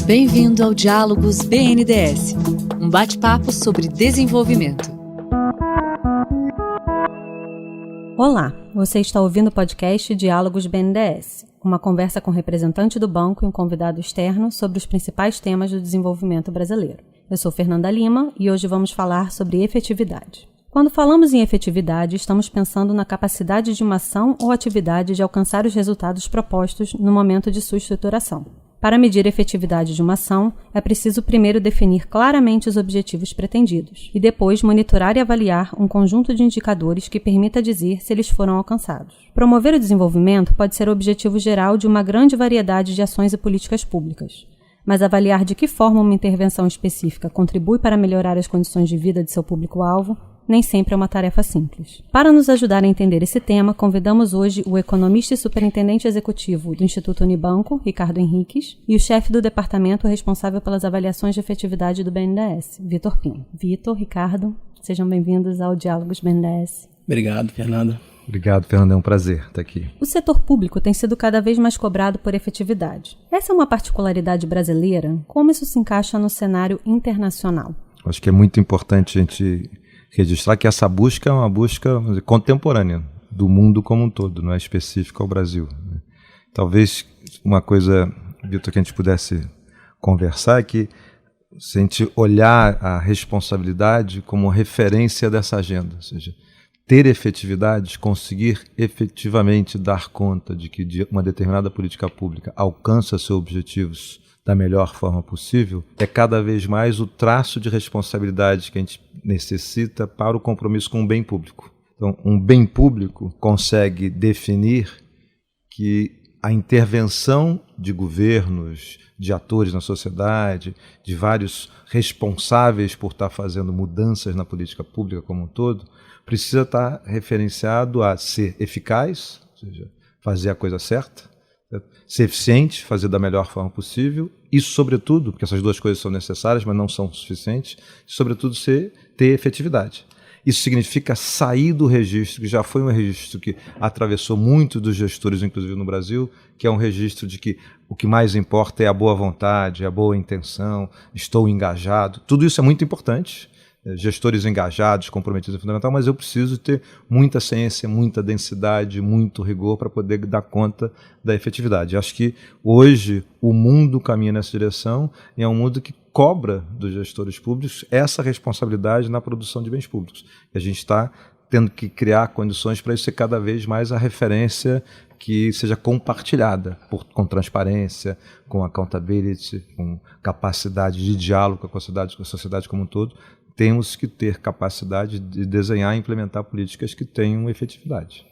Bem-vindo ao Diálogos BNDES, um bate-papo sobre desenvolvimento. Olá, você está ouvindo o podcast Diálogos BNDES, uma conversa com representante do banco e um convidado externo sobre os principais temas do desenvolvimento brasileiro. Eu sou Fernanda Lima e hoje vamos falar sobre efetividade. Quando falamos em efetividade, estamos pensando na capacidade de uma ação ou atividade de alcançar os resultados propostos no momento de sua estruturação. Para medir a efetividade de uma ação, é preciso primeiro definir claramente os objetivos pretendidos e depois monitorar e avaliar um conjunto de indicadores que permita dizer se eles foram alcançados. Promover o desenvolvimento pode ser o objetivo geral de uma grande variedade de ações e políticas públicas, mas avaliar de que forma uma intervenção específica contribui para melhorar as condições de vida de seu público-alvo nem sempre é uma tarefa simples. Para nos ajudar a entender esse tema, convidamos hoje o economista e superintendente executivo do Instituto Unibanco, Ricardo Henriques, e o chefe do departamento responsável pelas avaliações de efetividade do BNDES, Vitor Pinho. Vitor, Ricardo, sejam bem-vindos ao Diálogos BNDES. Obrigado, Fernanda. Obrigado, Fernanda. É um prazer estar aqui. O setor público tem sido cada vez mais cobrado por efetividade. Essa é uma particularidade brasileira? Como isso se encaixa no cenário internacional? Acho que é muito importante a gente registrar que essa busca é uma busca contemporânea do mundo como um todo, não é específica ao Brasil. Talvez uma coisa, Vitor, que a gente pudesse conversar é que se a gente olhar a responsabilidade como referência dessa agenda, ou seja, ter efetividade, conseguir efetivamente dar conta de que uma determinada política pública alcança seus objetivos da melhor forma possível, é cada vez mais o traço de responsabilidade que a gente necessita para o compromisso com o bem público. Então, um bem público consegue definir que a intervenção de governos, de atores na sociedade, de vários responsáveis por estar fazendo mudanças na política pública como um todo, precisa estar referenciado a ser eficaz, ou seja, fazer a coisa certa, ser eficiente, fazer da melhor forma possível e, sobretudo, porque essas duas coisas são necessárias, mas não são suficientes, sobretudo ter efetividade. Isso significa sair do registro, que já foi um registro que atravessou muito dos gestores, inclusive no Brasil, que é um registro de que o que mais importa é a boa vontade, a boa intenção, estou engajado. Tudo isso é muito importante. Gestores engajados, comprometidos é fundamental, mas eu preciso ter muita ciência, muita densidade, muito rigor para poder dar conta da efetividade. Acho que hoje o mundo caminha nessa direção e é um mundo que cobra dos gestores públicos essa responsabilidade na produção de bens públicos. E a gente está tendo que criar condições para isso ser cada vez mais a referência que seja compartilhada com transparência, com accountability, com capacidade de diálogo com a sociedade como um todo. Temos que ter capacidade de desenhar e implementar políticas que tenham efetividade.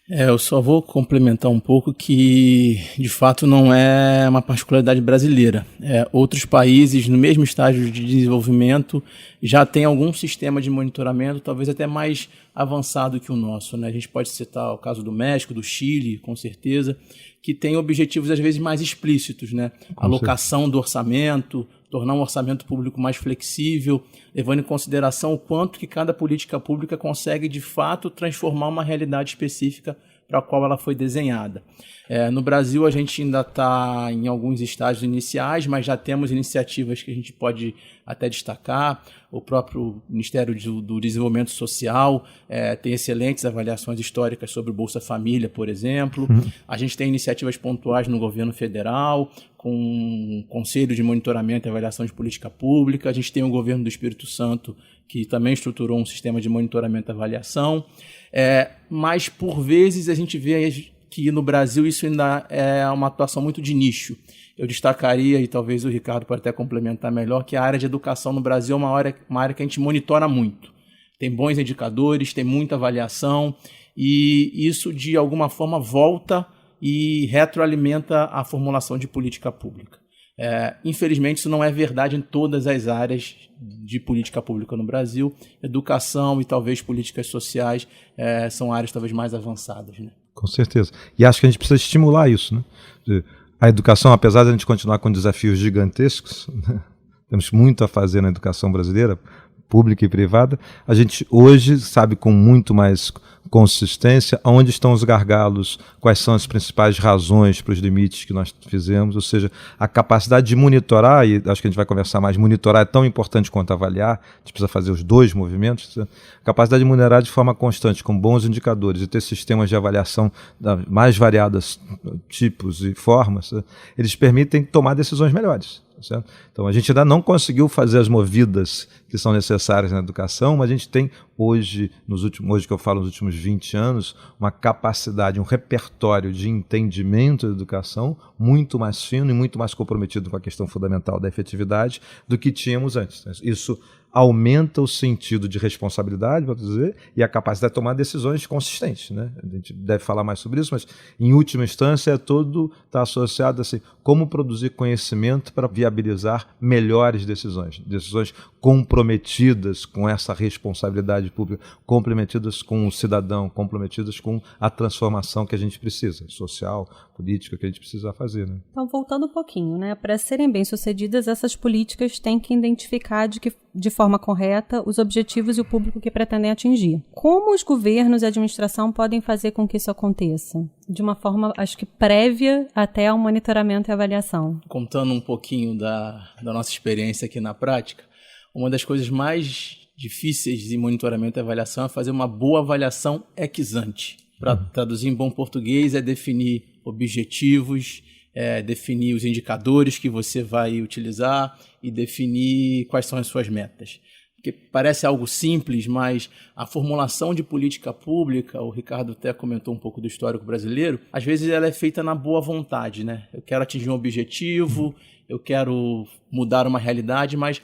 Eu só vou complementar um pouco que, de fato, não é uma particularidade brasileira. Outros países, no mesmo estágio de desenvolvimento, já têm algum sistema de monitoramento, talvez até mais avançado que o nosso, né? A gente pode citar o caso do México, do Chile, com certeza, que tem objetivos, às vezes, mais explícitos, né? Alocação do orçamento, tornar um orçamento público mais flexível, levando em consideração o quanto que cada política pública consegue, de fato, transformar uma realidade específica para a qual ela foi desenhada. No Brasil, a gente ainda está em alguns estágios iniciais, mas já temos iniciativas que a gente pode até destacar. O próprio Ministério do Desenvolvimento Social tem excelentes avaliações históricas sobre o Bolsa Família, por exemplo. A gente tem iniciativas pontuais no governo federal, com um conselho de monitoramento e avaliação de política pública. A gente tem o governo do Espírito Santo, que também estruturou um sistema de monitoramento e avaliação. Mas, por vezes, a gente vê que no Brasil isso ainda é uma atuação muito de nicho. Eu destacaria, e talvez o Ricardo pode até complementar melhor, que a área de educação no Brasil é uma área que a gente monitora muito. Tem bons indicadores, tem muita avaliação, e isso, de alguma forma, volta e retroalimenta a formulação de política pública. Infelizmente, isso não é verdade em todas as áreas de política pública no Brasil. Educação e talvez políticas sociais são áreas talvez mais avançadas, né? Com certeza. E acho que a gente precisa estimular isso, né? A educação, apesar de a gente continuar com desafios gigantescos, né? Temos muito a fazer na educação brasileira, pública e privada, a gente hoje sabe com muito mais consistência onde estão os gargalos, quais são as principais razões para os limites que nós fizemos, ou seja, a capacidade de monitorar, e acho que a gente vai conversar mais, monitorar é tão importante quanto avaliar, a gente precisa fazer os dois movimentos, a capacidade de monitorar de forma constante, com bons indicadores, e ter sistemas de avaliação das mais variadas tipos e formas, eles permitem tomar decisões melhores. Certo? Então a gente ainda não conseguiu fazer as movidas que são necessárias na educação, mas a gente tem hoje que eu falo nos últimos 20 anos, uma capacidade, um repertório de entendimento da educação muito mais fino e muito mais comprometido com a questão fundamental da efetividade do que tínhamos antes. Isso aumenta o sentido de responsabilidade, vou dizer, e a capacidade de tomar decisões consistentes, né? A gente deve falar mais sobre isso, mas em última instância está associado assim, como produzir conhecimento para viabilizar melhores decisões comprometidas com essa responsabilidade pública, comprometidas com o cidadão, comprometidas com a transformação que a gente precisa, social, política, que a gente precisa fazer. Né? Então, voltando um pouquinho, né? Para serem bem-sucedidas, essas políticas têm que identificar de forma correta os objetivos e o público que pretendem atingir. Como os governos e a administração podem fazer com que isso aconteça? De uma forma, acho que prévia até ao monitoramento e avaliação. Contando um pouquinho da nossa experiência aqui na prática, uma das coisas mais difíceis de monitoramento e avaliação é fazer uma boa avaliação ex ante. Para traduzir em bom português, é definir objetivos, definir os indicadores que você vai utilizar e definir quais são as suas metas. Porque parece algo simples, mas a formulação de política pública, o Ricardo até comentou um pouco do histórico brasileiro, às vezes ela é feita na boa vontade, né? Eu quero atingir um objetivo, eu quero mudar uma realidade, mas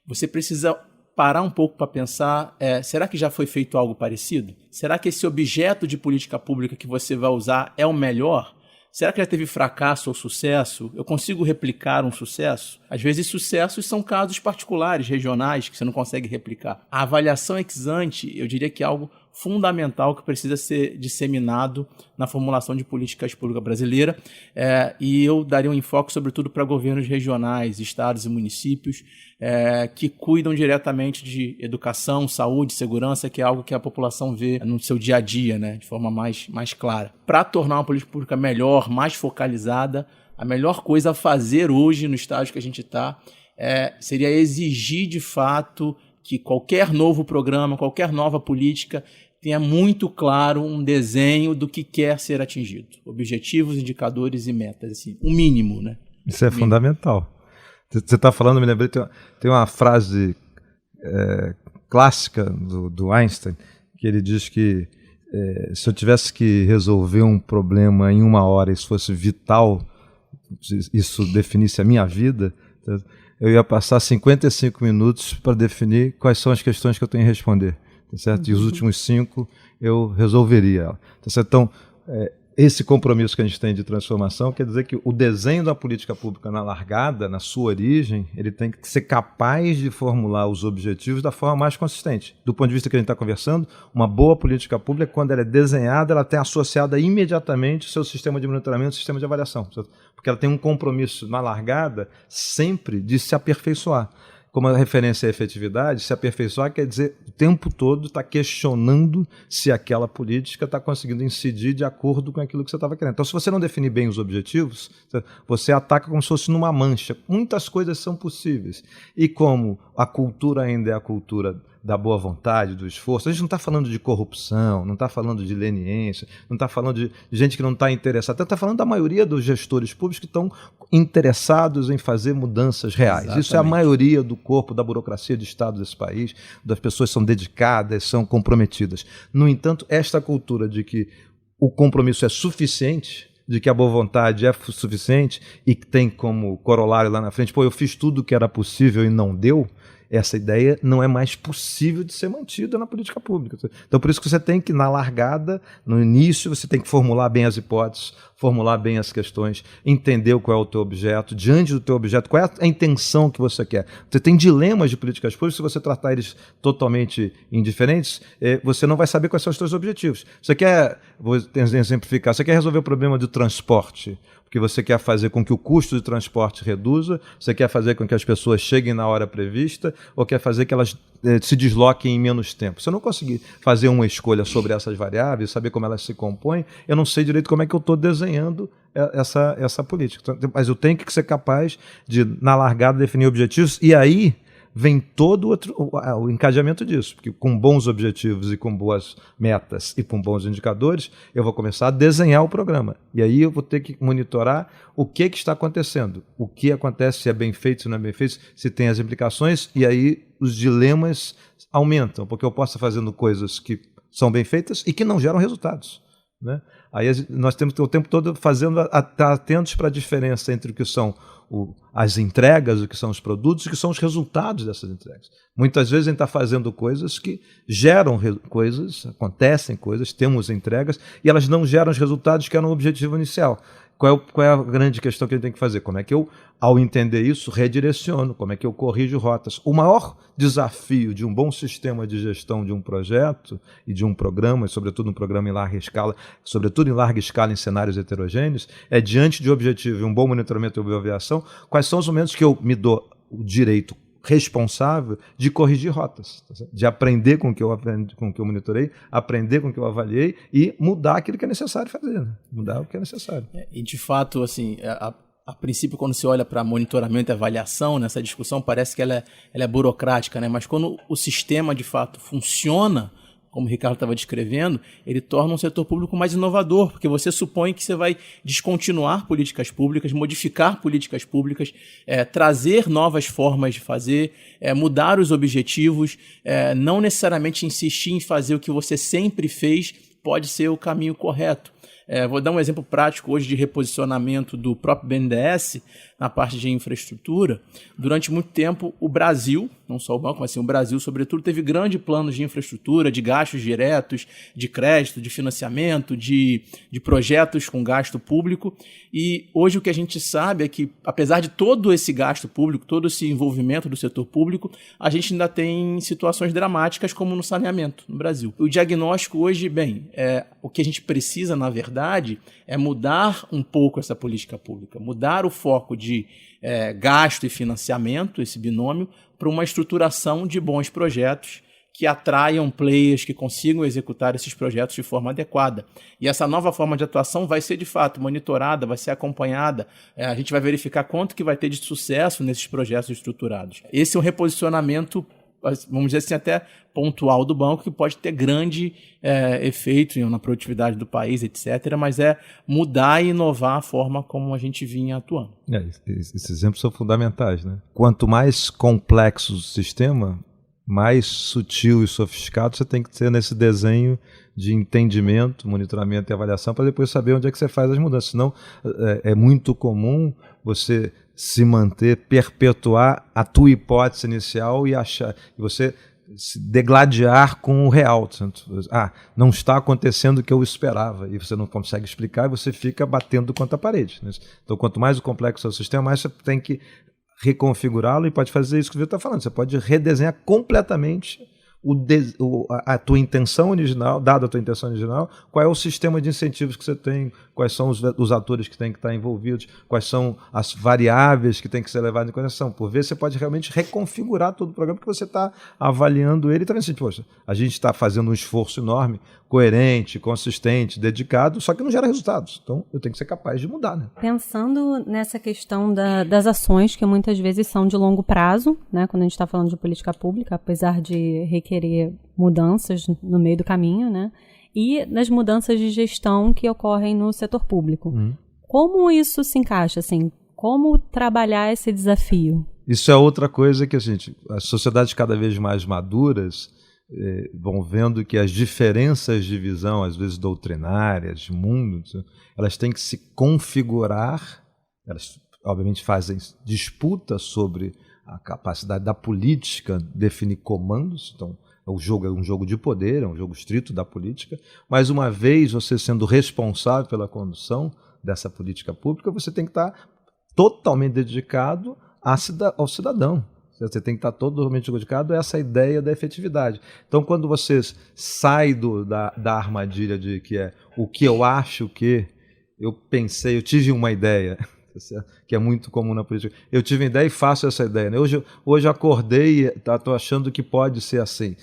você precisa parar um pouco para pensar, será que já foi feito algo parecido? Será que esse objeto de política pública que você vai usar é o melhor? Será que já teve fracasso ou sucesso? Eu consigo replicar um sucesso? Às vezes, sucessos são casos particulares, regionais, que você não consegue replicar. A avaliação ex ante, eu diria que é algo fundamental que precisa ser disseminado na formulação de políticas públicas brasileiras. E eu daria um enfoque, sobretudo, para governos regionais, estados e municípios, que cuidam diretamente de educação, saúde, segurança, que é algo que a população vê no seu dia a dia, né, de forma mais clara. Para tornar uma política pública melhor, mais focalizada, a melhor coisa a fazer hoje, no estágio que a gente está, seria exigir, de fato, que qualquer novo programa, qualquer nova política tenha muito claro um desenho do que quer ser atingido. Objetivos, indicadores e metas, assim, o mínimo, né? Isso é fundamental. Você está falando, me lembrei, tem uma frase clássica do Einstein, que ele diz que se eu tivesse que resolver um problema em 1 hora, isso fosse vital, isso definisse a minha vida, eu ia passar 55 minutos para definir quais são as questões que eu tenho que responder. Tá certo? E os últimos 5 eu resolveria ela. Tá certo? Então, esse compromisso que a gente tem de transformação quer dizer que o desenho da política pública na largada, na sua origem, ele tem que ser capaz de formular os objetivos da forma mais consistente. Do ponto de vista que a gente está conversando, uma boa política pública, quando ela é desenhada, ela tem associada imediatamente o seu sistema de monitoramento, o sistema de avaliação. Certo? Porque ela tem um compromisso na largada sempre de se aperfeiçoar. Como a referência à efetividade, se aperfeiçoar quer dizer o tempo todo estar questionando se aquela política está conseguindo incidir de acordo com aquilo que você estava querendo. Então, se você não definir bem os objetivos, você ataca como se fosse numa mancha. Muitas coisas são possíveis. E como a cultura ainda é a cultura da boa vontade, do esforço, a gente não está falando de corrupção, não está falando de leniência, não está falando de gente que não está interessada, está falando da maioria dos gestores públicos que estão interessados em fazer mudanças reais. Exatamente. Isso é a maioria do corpo da burocracia de Estado desse país, das pessoas que são dedicadas, são comprometidas. No entanto, esta cultura de que o compromisso é suficiente, de que a boa vontade é suficiente e que tem como corolário lá na frente, eu fiz tudo o que era possível e não deu, essa ideia não é mais possível de ser mantida na política pública. Então, por isso que você tem que, na largada, no início, você tem que formular bem as hipóteses, formular bem as questões, entender qual é o teu objeto, diante do teu objeto, qual é a intenção que você quer. Você tem dilemas de políticas públicas, se você tratar eles totalmente indiferentes, você não vai saber quais são os teus objetivos. Você quer, vou exemplificar, você quer resolver o problema do transporte, porque porque você quer fazer com que o custo de transporte reduza, você quer fazer com que as pessoas cheguem na hora prevista, ou quer fazer que elas se desloquem em menos tempo. Se eu não conseguir fazer uma escolha sobre essas variáveis, saber como elas se compõem, eu não sei direito como é que eu estou desenhando essa política. Mas eu tenho que ser capaz de, na largada, definir objetivos, e aí vem todo o encadeamento disso, porque com bons objetivos e com boas metas e com bons indicadores, eu vou começar a desenhar o programa. E aí eu vou ter que monitorar o que está acontecendo, o que acontece, se é bem feito, se não é bem feito, se tem as implicações, e aí os dilemas aumentam, porque eu posso estar fazendo coisas que são bem feitas e que não geram resultados, né? Aí nós temos que o tempo todo estar atentos para a diferença entre o que são as entregas, o que são os produtos e o que são os resultados dessas entregas. Muitas vezes a gente está fazendo coisas que geram coisas, acontecem coisas, temos entregas e elas não geram os resultados que eram o objetivo inicial. Qual é a grande questão que a gente tem que fazer? Como é que eu, ao entender isso, redireciono? Como é que eu corrijo rotas? O maior desafio de um bom sistema de gestão de um projeto e de um programa, e sobretudo um programa em larga escala, sobretudo em larga escala em cenários heterogêneos, é diante de objetivo e um bom monitoramento e boa aviação, quais são os momentos que eu me dou o direito responsável de corrigir rotas, de aprender com o que eu aprendi, com o que eu monitorei, aprender com o que eu avaliei e mudar aquilo que é necessário fazer, né? Mudar o que é necessário. E de fato, assim, a princípio, quando se olha para monitoramento e avaliação, nessa discussão parece que ela é burocrática, né? Mas quando o sistema de fato funciona, como o Ricardo estava descrevendo, ele torna um setor público mais inovador, porque você supõe que você vai descontinuar políticas públicas, modificar políticas públicas, trazer novas formas de fazer, mudar os objetivos, não necessariamente insistir em fazer o que você sempre fez pode ser o caminho correto. Vou dar um exemplo prático hoje de reposicionamento do próprio BNDES na parte de infraestrutura. Durante muito tempo, o Brasil, não só o banco, mas sim, o Brasil, sobretudo, teve grandes planos de infraestrutura, de gastos diretos, de crédito, de financiamento, de projetos com gasto público. E hoje o que a gente sabe é que, apesar de todo esse gasto público, todo esse envolvimento do setor público, a gente ainda tem situações dramáticas como no saneamento no Brasil. O diagnóstico hoje, o que a gente precisa, na verdade, é mudar um pouco essa política pública, mudar o foco de gasto e financiamento, esse binômio, para uma estruturação de bons projetos que atraiam players que consigam executar esses projetos de forma adequada. E essa nova forma de atuação vai ser, de fato, monitorada, vai ser acompanhada, a gente vai verificar quanto que vai ter de sucesso nesses projetos estruturados. Esse é um reposicionamento, vamos dizer assim, até pontual do banco, que pode ter grande efeito na produtividade do país, etc., mas é mudar e inovar a forma como a gente vinha atuando. Esses exemplos são fundamentais, né? Quanto mais complexo o sistema, mais sutil e sofisticado você tem que ter nesse desenho de entendimento, monitoramento e avaliação para depois saber onde é que você faz as mudanças. Senão é muito comum você se manter, perpetuar a tua hipótese inicial e você se degladiar com o real. Não está acontecendo o que eu esperava, e você não consegue explicar e você fica batendo contra a parede, né? Então, quanto mais o complexo é o sistema, mais você tem que reconfigurá-lo e pode fazer isso que o Vitor está falando. Você pode redesenhar completamente a tua intenção original, dada a tua intenção original, qual é o sistema de incentivos que você tem, quais são os atores que têm que estar envolvidos, quais são as variáveis que têm que ser levadas em consideração. Por vezes você pode realmente reconfigurar todo o programa, porque você está avaliando ele e está vendo assim, poxa, a gente está fazendo um esforço enorme, coerente, consistente, dedicado, só que não gera resultados. Então eu tenho que ser capaz de mudar, né? Pensando nessa questão das ações que muitas vezes são de longo prazo, né, quando a gente está falando de política pública, apesar de requerer mudanças no meio do caminho, né, e nas mudanças de gestão que ocorrem no setor público. Como isso se encaixa, assim? Como trabalhar esse desafio? Isso é outra coisa que as sociedades cada vez mais maduras vão vendo que as diferenças de visão, às vezes doutrinárias, de mundo, elas têm que se configurar, elas obviamente fazem disputa sobre a capacidade da política definir comandos, então o jogo é um jogo de poder, é um jogo estrito da política, mas uma vez você sendo responsável pela condução dessa política pública, você tem que estar totalmente dedicado ao cidadão. Você tem que estar totalmente dedicado a essa ideia da efetividade. Então, quando você sai da armadilha de que é o que eu acho que eu pensei, eu tive uma ideia, que é muito comum na política. Eu tive uma ideia e faço essa ideia. Né? Hoje acordei e estou achando que pode ser assim.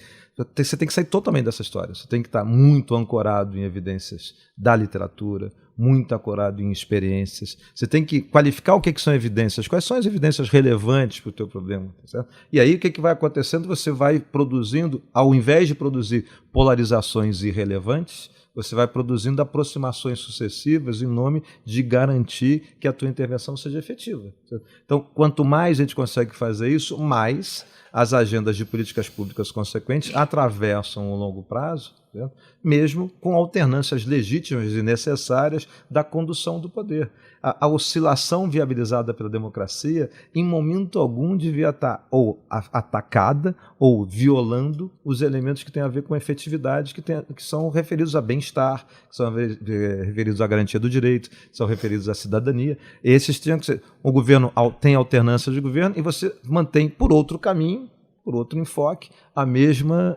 Você tem que sair totalmente dessa história. Você tem que estar muito ancorado em evidências da literatura, muito ancorado em experiências. Você tem que qualificar o que são evidências, quais são as evidências relevantes para o teu problema. Tá certo? E aí o que vai acontecendo? Você vai produzindo, ao invés de produzir polarizações irrelevantes, você vai produzindo aproximações sucessivas em nome de garantir que a tua intervenção seja efetiva. Certo? Então, quanto mais a gente consegue fazer isso, mais as agendas de políticas públicas consequentes atravessam o longo prazo, certo? Mesmo com alternâncias legítimas e necessárias da condução do poder. A oscilação viabilizada pela democracia, em momento algum, devia estar ou atacada ou violando os elementos que têm a ver com a efetividade, que são referidos a bem-estar, que são referidos à garantia do direito, que são referidos à cidadania. Esses tinham que ser. O governo tem alternância de governo e você mantém por outro caminho, por outro enfoque, a mesma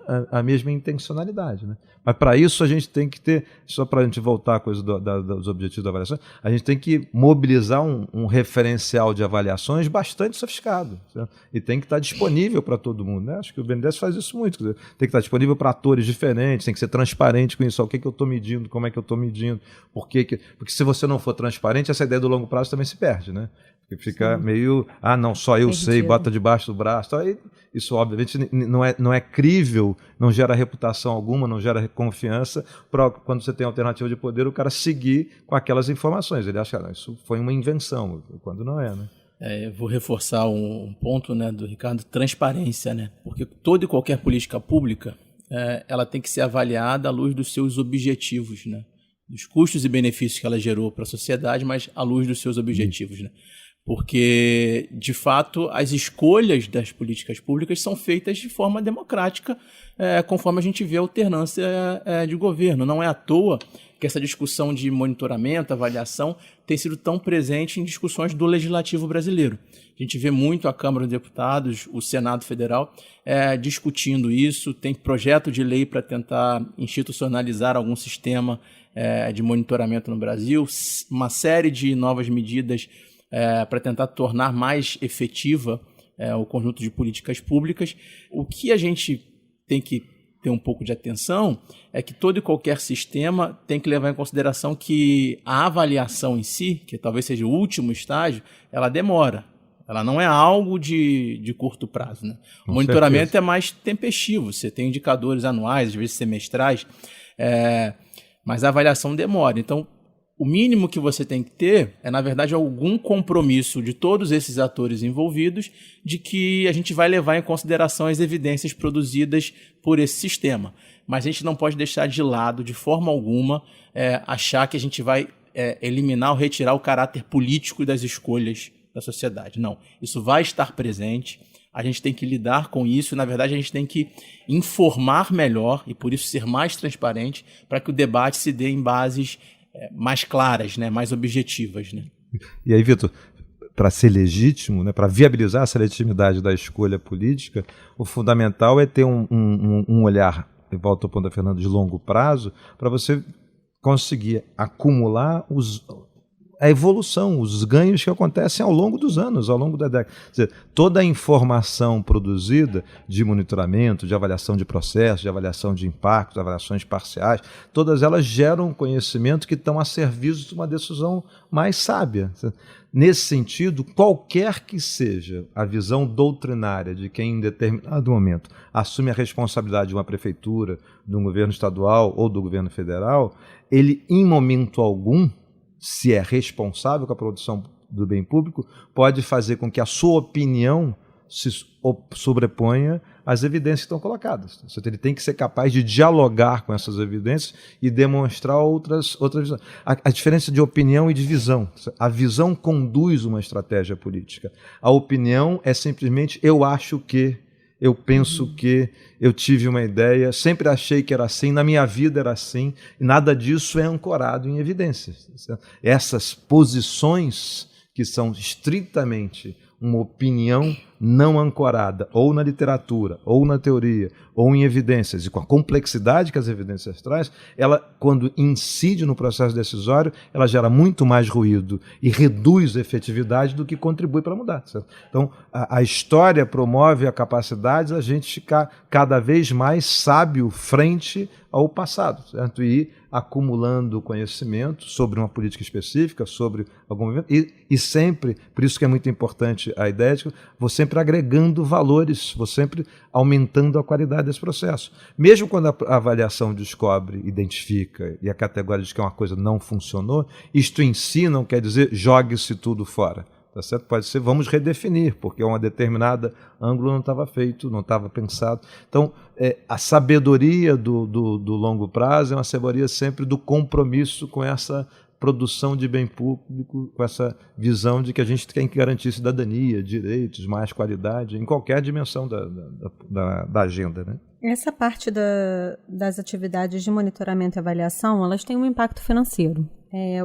intencionalidade. Né? Mas para isso a gente tem que ter, só para a gente voltar à coisa dos objetivos da avaliação, a gente tem que mobilizar um referencial de avaliações bastante sofisticado, certo? E tem que estar disponível para todo mundo. Né? Acho que o BNDES faz isso muito. Quer dizer, tem que estar disponível para atores diferentes, tem que ser transparente com isso. O que eu estou medindo, como é que eu estou medindo, porque se você não for transparente, essa ideia do longo prazo também se perde, né? Porque fica meio, não, só eu sei, bota debaixo do braço. Então, aí, isso, obviamente, não é crível, não gera reputação alguma, não gera confiança para quando você tem alternativa de poder, o cara seguir com aquelas informações. Ele acha que isso foi uma invenção, quando não é, né? Eu vou reforçar um ponto, né, do Ricardo, transparência, né? Porque toda e qualquer política pública, ela tem que ser avaliada à luz dos seus objetivos, né? Dos custos e benefícios que ela gerou para a sociedade, mas à luz dos seus objetivos, né? Porque, de fato, as escolhas das políticas públicas são feitas de forma democrática, conforme a gente vê a alternância de governo. Não é à toa que essa discussão de monitoramento, avaliação, tem sido tão presente em discussões do Legislativo brasileiro. A gente vê muito a Câmara dos Deputados, o Senado Federal, discutindo isso. Tem projeto de lei para tentar institucionalizar algum sistema de monitoramento no Brasil, uma série de novas medidas para tentar tornar mais efetiva o conjunto de políticas públicas. O que a gente tem que ter um pouco de atenção é que todo e qualquer sistema tem que levar em consideração que a avaliação em si, que talvez seja o último estágio, ela demora. Ela não é algo de curto prazo. Né? O monitoramento é mais tempestivo. Você tem indicadores anuais, às vezes semestrais, mas a avaliação demora. Então, o mínimo que você tem que ter é, na verdade, algum compromisso de todos esses atores envolvidos de que a gente vai levar em consideração as evidências produzidas por esse sistema. Mas a gente não pode deixar de lado, de forma alguma, achar que a gente vai eliminar ou retirar o caráter político das escolhas da sociedade. Não, isso vai estar presente. A gente tem que lidar com isso. Na verdade, a gente tem que informar melhor e, por isso, ser mais transparente para que o debate se dê em bases mais claras, né, mais objetivas. Né? E aí, Vitor, para ser legítimo, né, para viabilizar essa legitimidade da escolha política, o fundamental é ter um olhar, e volto ao ponto da Fernanda, de longo prazo, para você conseguir acumular a evolução, os ganhos que acontecem ao longo dos anos, ao longo da década. Quer dizer, toda a informação produzida de monitoramento, de avaliação de processos, de avaliação de impactos, avaliações parciais, todas elas geram conhecimento que estão a serviço de uma decisão mais sábia. Nesse sentido, qualquer que seja a visão doutrinária de quem em determinado momento assume a responsabilidade de uma prefeitura, de um governo estadual ou do governo federal, ele, em momento algum, se é responsável com a produção do bem público, pode fazer com que a sua opinião se sobreponha às evidências que estão colocadas. Ele tem que ser capaz de dialogar com essas evidências e demonstrar outras visões. A diferença de opinião e de visão. A visão conduz uma estratégia política. A opinião é simplesmente eu acho que, eu penso que, eu tive uma ideia, sempre achei que era assim, na minha vida era assim, e nada disso é ancorado em evidências. Essas posições que são estritamente uma opinião não ancorada ou na literatura, ou na teoria, ou em evidências, e com a complexidade que as evidências trazem, ela, quando incide no processo decisório, ela gera muito mais ruído e reduz a efetividade do que contribui para mudar. Certo? Então, a história promove a capacidade de a gente ficar cada vez mais sábio frente ao passado, certo? E ir acumulando conhecimento sobre uma política específica, sobre algum momento, e sempre, por isso que é muito importante a ideia de que vou sempre agregando valores, vou sempre aumentando a qualidade desse processo. Mesmo quando a avaliação descobre, identifica e a categoria diz que uma coisa não funcionou, isto em si não quer dizer jogue-se tudo fora. Tá certo? Pode ser, vamos redefinir, porque uma determinada ângulo não estava feito, não estava pensado. Então, a sabedoria do longo prazo é uma sabedoria sempre do compromisso com essa produção de bem público, com essa visão de que a gente tem que garantir cidadania, direitos, mais qualidade, em qualquer dimensão da agenda, né? Essa parte das atividades de monitoramento e avaliação, elas têm um impacto financeiro.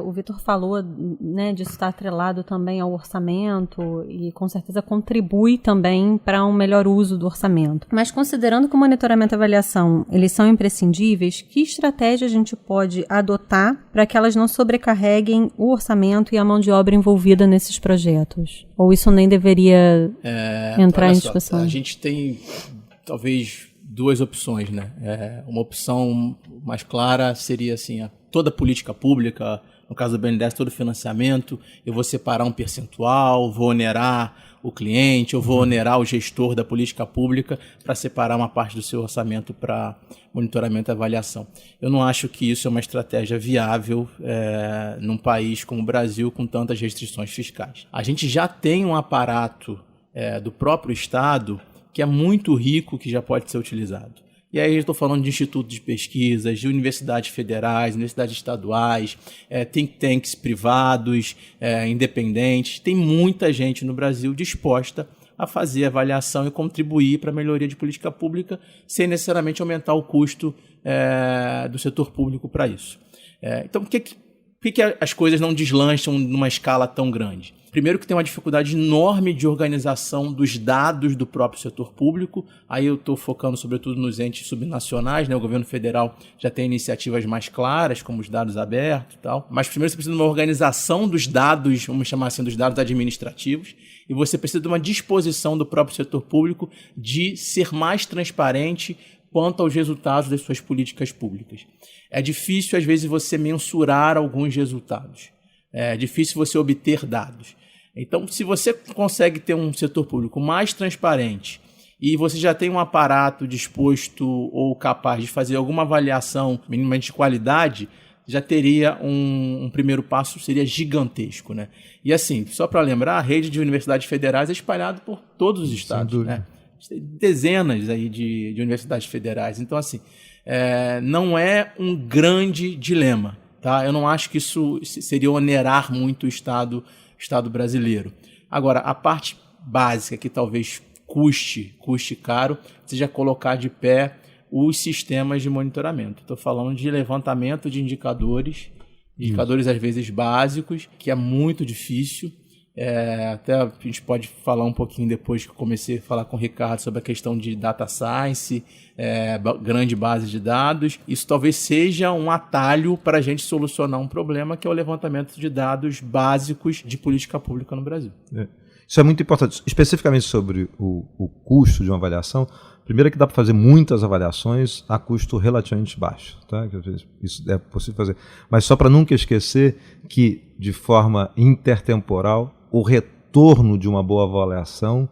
O Vitor falou, né, disso estar atrelado também ao orçamento e com certeza contribui também para um melhor uso do orçamento. Mas considerando que o monitoramento e avaliação eles são imprescindíveis, que estratégia a gente pode adotar para que elas não sobrecarreguem o orçamento e a mão de obra envolvida nesses projetos? Ou isso nem deveria entrar em discussão? A gente tem talvez duas opções, né? Uma opção mais clara seria assim, toda política pública, no caso do BNDES, todo financiamento, eu vou separar um percentual, vou onerar o cliente, eu vou onerar o gestor da política pública para separar uma parte do seu orçamento para monitoramento e avaliação. Eu não acho que isso é uma estratégia viável num país como o Brasil, com tantas restrições fiscais. A gente já tem um aparato do próprio Estado que é muito rico, que já pode ser utilizado. E aí eu estou falando de institutos de pesquisas, de universidades federais, universidades estaduais, think tanks privados, independentes. Tem muita gente no Brasil disposta a fazer avaliação e contribuir para a melhoria de política pública sem necessariamente aumentar o custo do setor público para isso. Então, por que as coisas não deslancham numa escala tão grande? Primeiro que tem uma dificuldade enorme de organização dos dados do próprio setor público. Aí eu estou focando sobretudo nos entes subnacionais, né? O governo federal já tem iniciativas mais claras, como os dados abertos e tal. Mas primeiro você precisa de uma organização dos dados, vamos chamar assim, dos dados administrativos. E você precisa de uma disposição do próprio setor público de ser mais transparente quanto aos resultados das suas políticas públicas. É difícil, às vezes, você mensurar alguns resultados. É difícil você obter dados. Então, se você consegue ter um setor público mais transparente e você já tem um aparato disposto ou capaz de fazer alguma avaliação minimamente de qualidade, já teria um primeiro passo, seria gigantesco, né? E assim, só para lembrar, a rede de universidades federais é espalhada por todos os estados, né? Tem dezenas aí de universidades federais. Então, assim, não é um grande dilema. Tá? Eu não acho que isso seria onerar muito o Estado brasileiro. Agora, a parte básica que talvez custe caro seja colocar de pé os sistemas de monitoramento. Estou falando de levantamento de indicadores às vezes básicos, que é muito difícil. Até a gente pode falar um pouquinho depois que eu comecei a falar com o Ricardo sobre a questão de data science, grande base de dados. Isso talvez seja um atalho para a gente solucionar um problema, que é o levantamento de dados básicos de política pública no Brasil. Isso é muito importante. Especificamente sobre o custo de uma avaliação, primeiro é que dá para fazer muitas avaliações a custo relativamente baixo. Tá? Isso é possível fazer. Mas só para nunca esquecer que, de forma intertemporal, o retorno de uma boa avaliação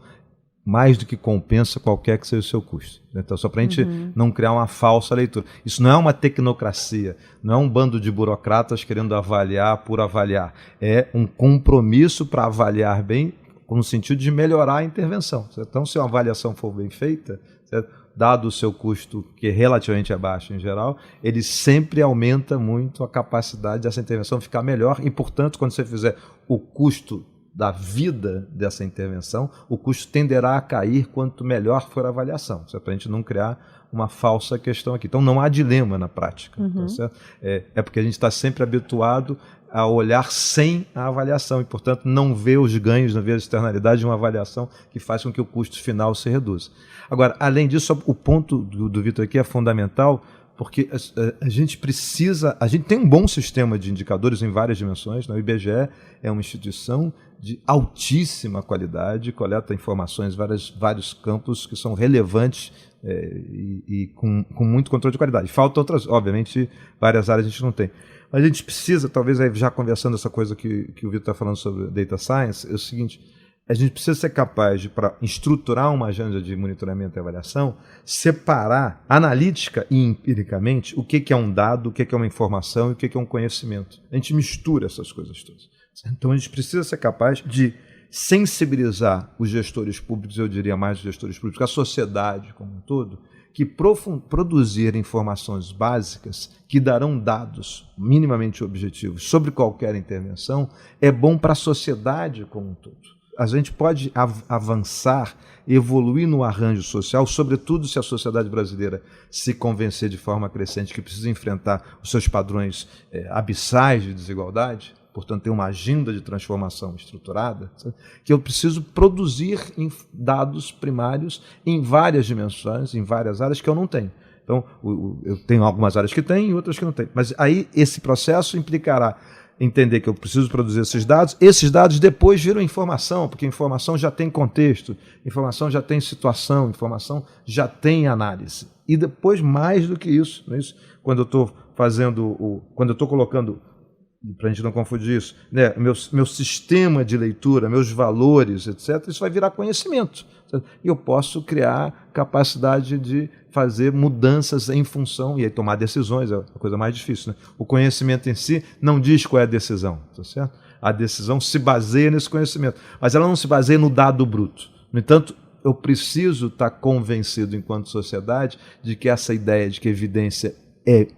mais do que compensa qualquer que seja o seu custo. Então, só para a gente não criar uma falsa leitura. Isso não é uma tecnocracia, não é um bando de burocratas querendo avaliar por avaliar. É um compromisso para avaliar bem, no sentido de melhorar a intervenção. Então, se uma avaliação for bem feita, certo? Dado o seu custo, que é relativamente baixo em geral, ele sempre aumenta muito a capacidade dessa intervenção ficar melhor e, portanto, quando você fizer o custo da vida dessa intervenção, o custo tenderá a cair quanto melhor for a avaliação, para a gente não criar uma falsa questão aqui. Então, não há dilema na prática. Tá certo? É porque a gente está sempre habituado a olhar sem a avaliação e, portanto, não vê os ganhos, não vê as externalidades de uma avaliação que faz com que o custo final se reduza. Agora, além disso, o ponto do Vitor aqui é fundamental, porque a gente tem um bom sistema de indicadores em várias dimensões, né? O IBGE é uma instituição de altíssima qualidade, coleta informações em vários campos que são relevantes e com muito controle de qualidade. Faltam outras, obviamente, várias áreas a gente não tem. Mas a gente precisa, talvez aí já conversando essa coisa que o Vitor está falando sobre Data Science, é o seguinte: a gente precisa ser capaz de, para estruturar uma agenda de monitoramento e avaliação, separar analítica e empiricamente o que é um dado, o que é uma informação e o que é um conhecimento. A gente mistura essas coisas todas. Então a gente precisa ser capaz de sensibilizar os gestores públicos, eu diria mais os gestores públicos, a sociedade como um todo, que produzir informações básicas que darão dados minimamente objetivos sobre qualquer intervenção é bom para a sociedade como um todo. A gente pode avançar, evoluir no arranjo social, sobretudo se a sociedade brasileira se convencer de forma crescente que precisa enfrentar os seus padrões abissais de desigualdade, portanto, ter uma agenda de transformação estruturada, que eu preciso produzir dados primários em várias dimensões, em várias áreas que eu não tenho. Então, eu tenho algumas áreas que tenho e outras que não tenho. Mas aí esse processo implicará entender que eu preciso produzir esses dados depois viram informação, porque informação já tem contexto, informação já tem situação, informação já tem análise. E depois, mais do que isso, não é isso? Quando eu estou colocando, para a gente não confundir isso, né, meu sistema de leitura, meus valores, etc., isso vai virar conhecimento. E eu posso criar capacidade de fazer mudanças em função, e aí tomar decisões, é a coisa mais difícil. Né? O conhecimento em si não diz qual é a decisão, tá certo? A decisão se baseia nesse conhecimento, mas ela não se baseia no dado bruto. No entanto, eu preciso estar convencido, enquanto sociedade, de que essa ideia de que evidência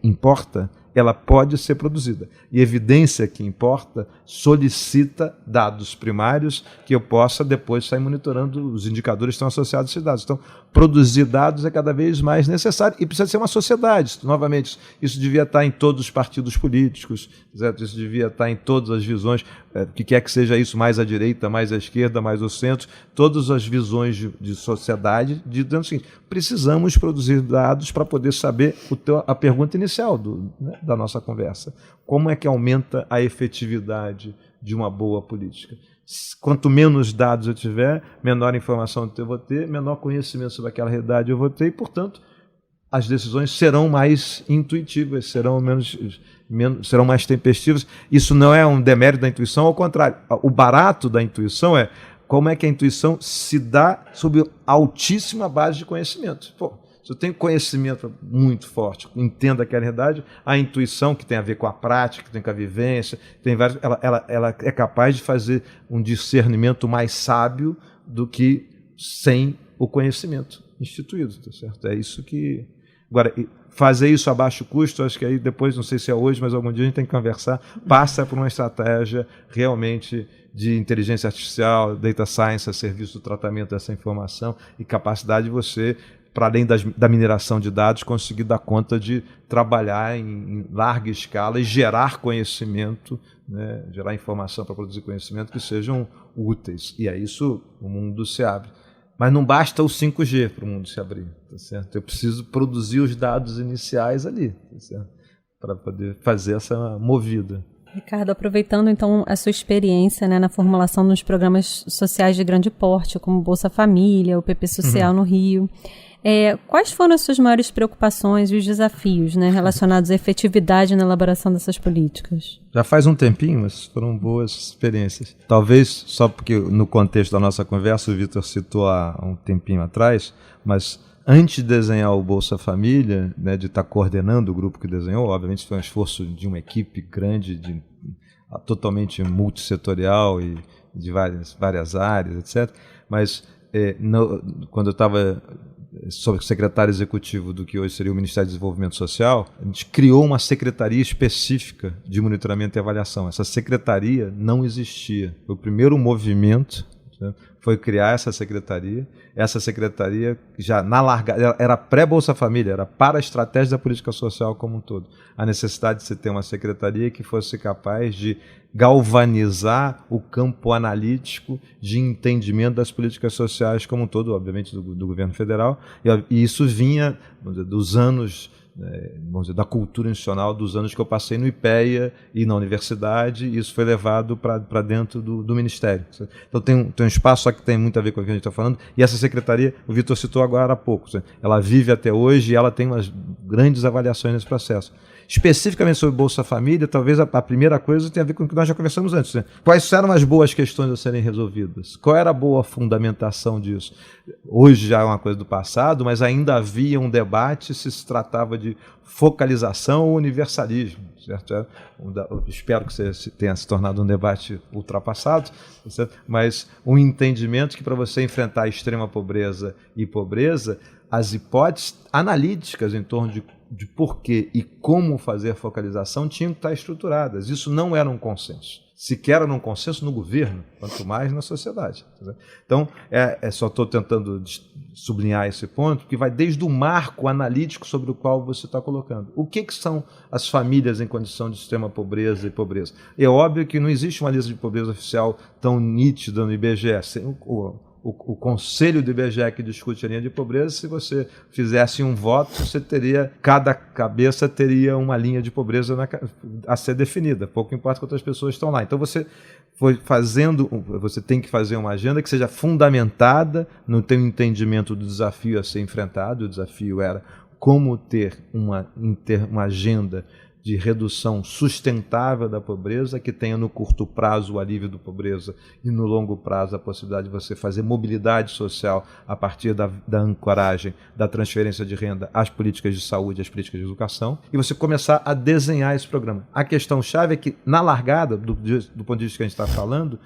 importa, ela pode ser produzida. E evidência que importa solicita dados primários que eu possa depois sair monitorando os indicadores que estão associados a esses dados. Então, produzir dados é cada vez mais necessário e precisa ser uma sociedade. Novamente, isso devia estar em todos os partidos políticos, certo? Isso devia estar em todas as visões, o que quer que seja isso, mais à direita, mais à esquerda, mais ao centro, todas as visões de sociedade, dizendo o seguinte: precisamos produzir dados para poder saber a pergunta inicial da nossa conversa. Como é que aumenta a efetividade de uma boa política? Quanto menos dados eu tiver, menor informação eu vou ter, menor conhecimento sobre aquela realidade eu vou ter e, portanto, as decisões serão mais intuitivas, serão mais tempestivas. Isso não é um demérito da intuição, ao contrário. O barato da intuição é como é que a intuição se dá sob altíssima base de conhecimento. Se eu tenho conhecimento muito forte, entendo aquela realidade, a intuição, que tem a ver com a prática, que tem com a vivência, ela é capaz de fazer um discernimento mais sábio do que sem o conhecimento instituído, tá certo? É isso que... Agora, fazer isso a baixo custo, acho que aí depois, não sei se é hoje, mas algum dia a gente tem que conversar, passa por uma estratégia realmente de inteligência artificial, data science, a serviço do tratamento dessa informação e capacidade de você, para além da mineração de dados, conseguir dar conta de trabalhar em larga escala e gerar conhecimento, né, gerar informação para produzir conhecimento que sejam úteis. E aí o mundo se abre. Mas não basta o 5G para o mundo se abrir, tá certo? Eu preciso produzir os dados iniciais ali, tá certo? Para poder fazer essa movida. Ricardo, aproveitando então a sua experiência, né, na formulação dos programas sociais de grande porte, como Bolsa Família, o PP Social no Rio, quais foram as suas maiores preocupações e os desafios, né, relacionados à efetividade na elaboração dessas políticas? Já faz um tempinho, mas foram boas experiências. Talvez só porque no contexto da nossa conversa o Vitor citou há um tempinho atrás, mas antes de desenhar o Bolsa Família, né, de estar coordenando o grupo que desenhou, obviamente foi um esforço de uma equipe grande, totalmente multissetorial e de várias áreas, etc. Mas quando eu estava secretário executivo do que hoje seria o Ministério do Desenvolvimento Social, a gente criou uma secretaria específica de monitoramento e avaliação. Essa secretaria não existia. Foi o primeiro movimento né? Foi criar essa secretaria. Essa secretaria, já na largada, era pré-Bolsa Família, era para a estratégia da política social como um todo. A necessidade de se ter uma secretaria que fosse capaz de galvanizar o campo analítico de entendimento das políticas sociais como um todo, obviamente do governo federal, e isso vinha, vamos dizer, dos anos, vamos dizer, da cultura institucional, dos anos que eu passei no IPEA e na universidade, e isso foi levado para dentro do Ministério. Então tem um espaço só que tem muito a ver com o que a gente está falando, e essa secretaria, o Vitor citou agora há pouco, ela vive até hoje e ela tem umas grandes avaliações nesse processo. Especificamente sobre Bolsa Família, talvez a primeira coisa tenha a ver com o que nós já conversamos antes. Né? Quais eram as boas questões a serem resolvidas? Qual era a boa fundamentação disso? Hoje já é uma coisa do passado, mas ainda havia um debate se tratava de focalização ou universalismo. Certo? Eu espero que tenha se tornado um debate ultrapassado, certo? Mas um entendimento que para você enfrentar a extrema pobreza e pobreza, as hipóteses analíticas em torno de porquê e como fazer focalização tinham que estar estruturadas. Isso não era um consenso. Sequer era um consenso no governo, quanto mais na sociedade. Então, só estou tentando sublinhar esse ponto, que vai desde o marco analítico sobre o qual você está colocando. O que são as famílias em condição de extrema pobreza e pobreza? É óbvio que não existe uma lista de pobreza oficial tão nítida no IBGE. O conselho do IBGE que discute a linha de pobreza, se você fizesse um voto, cada cabeça teria uma linha de pobreza a ser definida, pouco importa quantas pessoas estão lá. Então você tem que fazer uma agenda que seja fundamentada no teu entendimento do desafio a ser enfrentado. O desafio era como ter uma agenda de redução sustentável da pobreza, que tenha no curto prazo o alívio da pobreza e no longo prazo a possibilidade de você fazer mobilidade social a partir da ancoragem, da transferência de renda às políticas de saúde, às políticas de educação, e você começar a desenhar esse programa. A questão-chave é que, na largada, do ponto de vista que a gente está falando,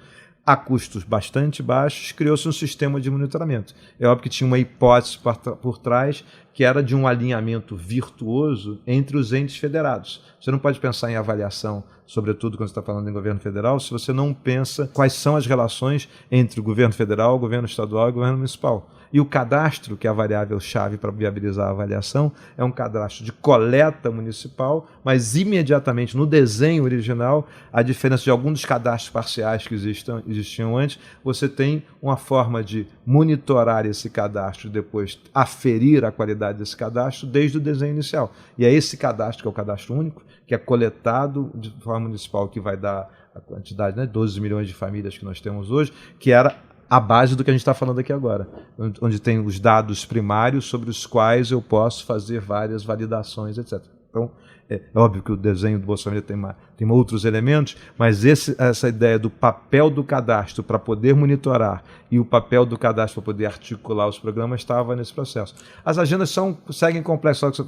a custos bastante baixos, criou-se um sistema de monitoramento. É óbvio que tinha uma hipótese por trás, que era de um alinhamento virtuoso entre os entes federados. Você não pode pensar em avaliação, sobretudo quando você está falando em governo federal, se você não pensa quais são as relações entre o governo federal, o governo estadual e o governo municipal. E o cadastro, que é a variável-chave para viabilizar a avaliação, é um cadastro de coleta municipal, mas imediatamente no desenho original, a diferença de alguns dos cadastros parciais que existiam antes, você tem uma forma de monitorar esse cadastro e depois aferir a qualidade desse cadastro desde o desenho inicial. E é esse cadastro, que é o cadastro único, que é coletado de forma municipal, que vai dar a quantidade, 12 milhões de famílias que nós temos hoje, que era a base do que a gente está falando aqui agora, onde tem os dados primários sobre os quais eu posso fazer várias validações, etc. Então, é óbvio que o desenho do Bolsa Família tem outros elementos, mas essa ideia do papel do cadastro para poder monitorar e o papel do cadastro para poder articular os programas estava nesse processo. As agendas seguem complexas,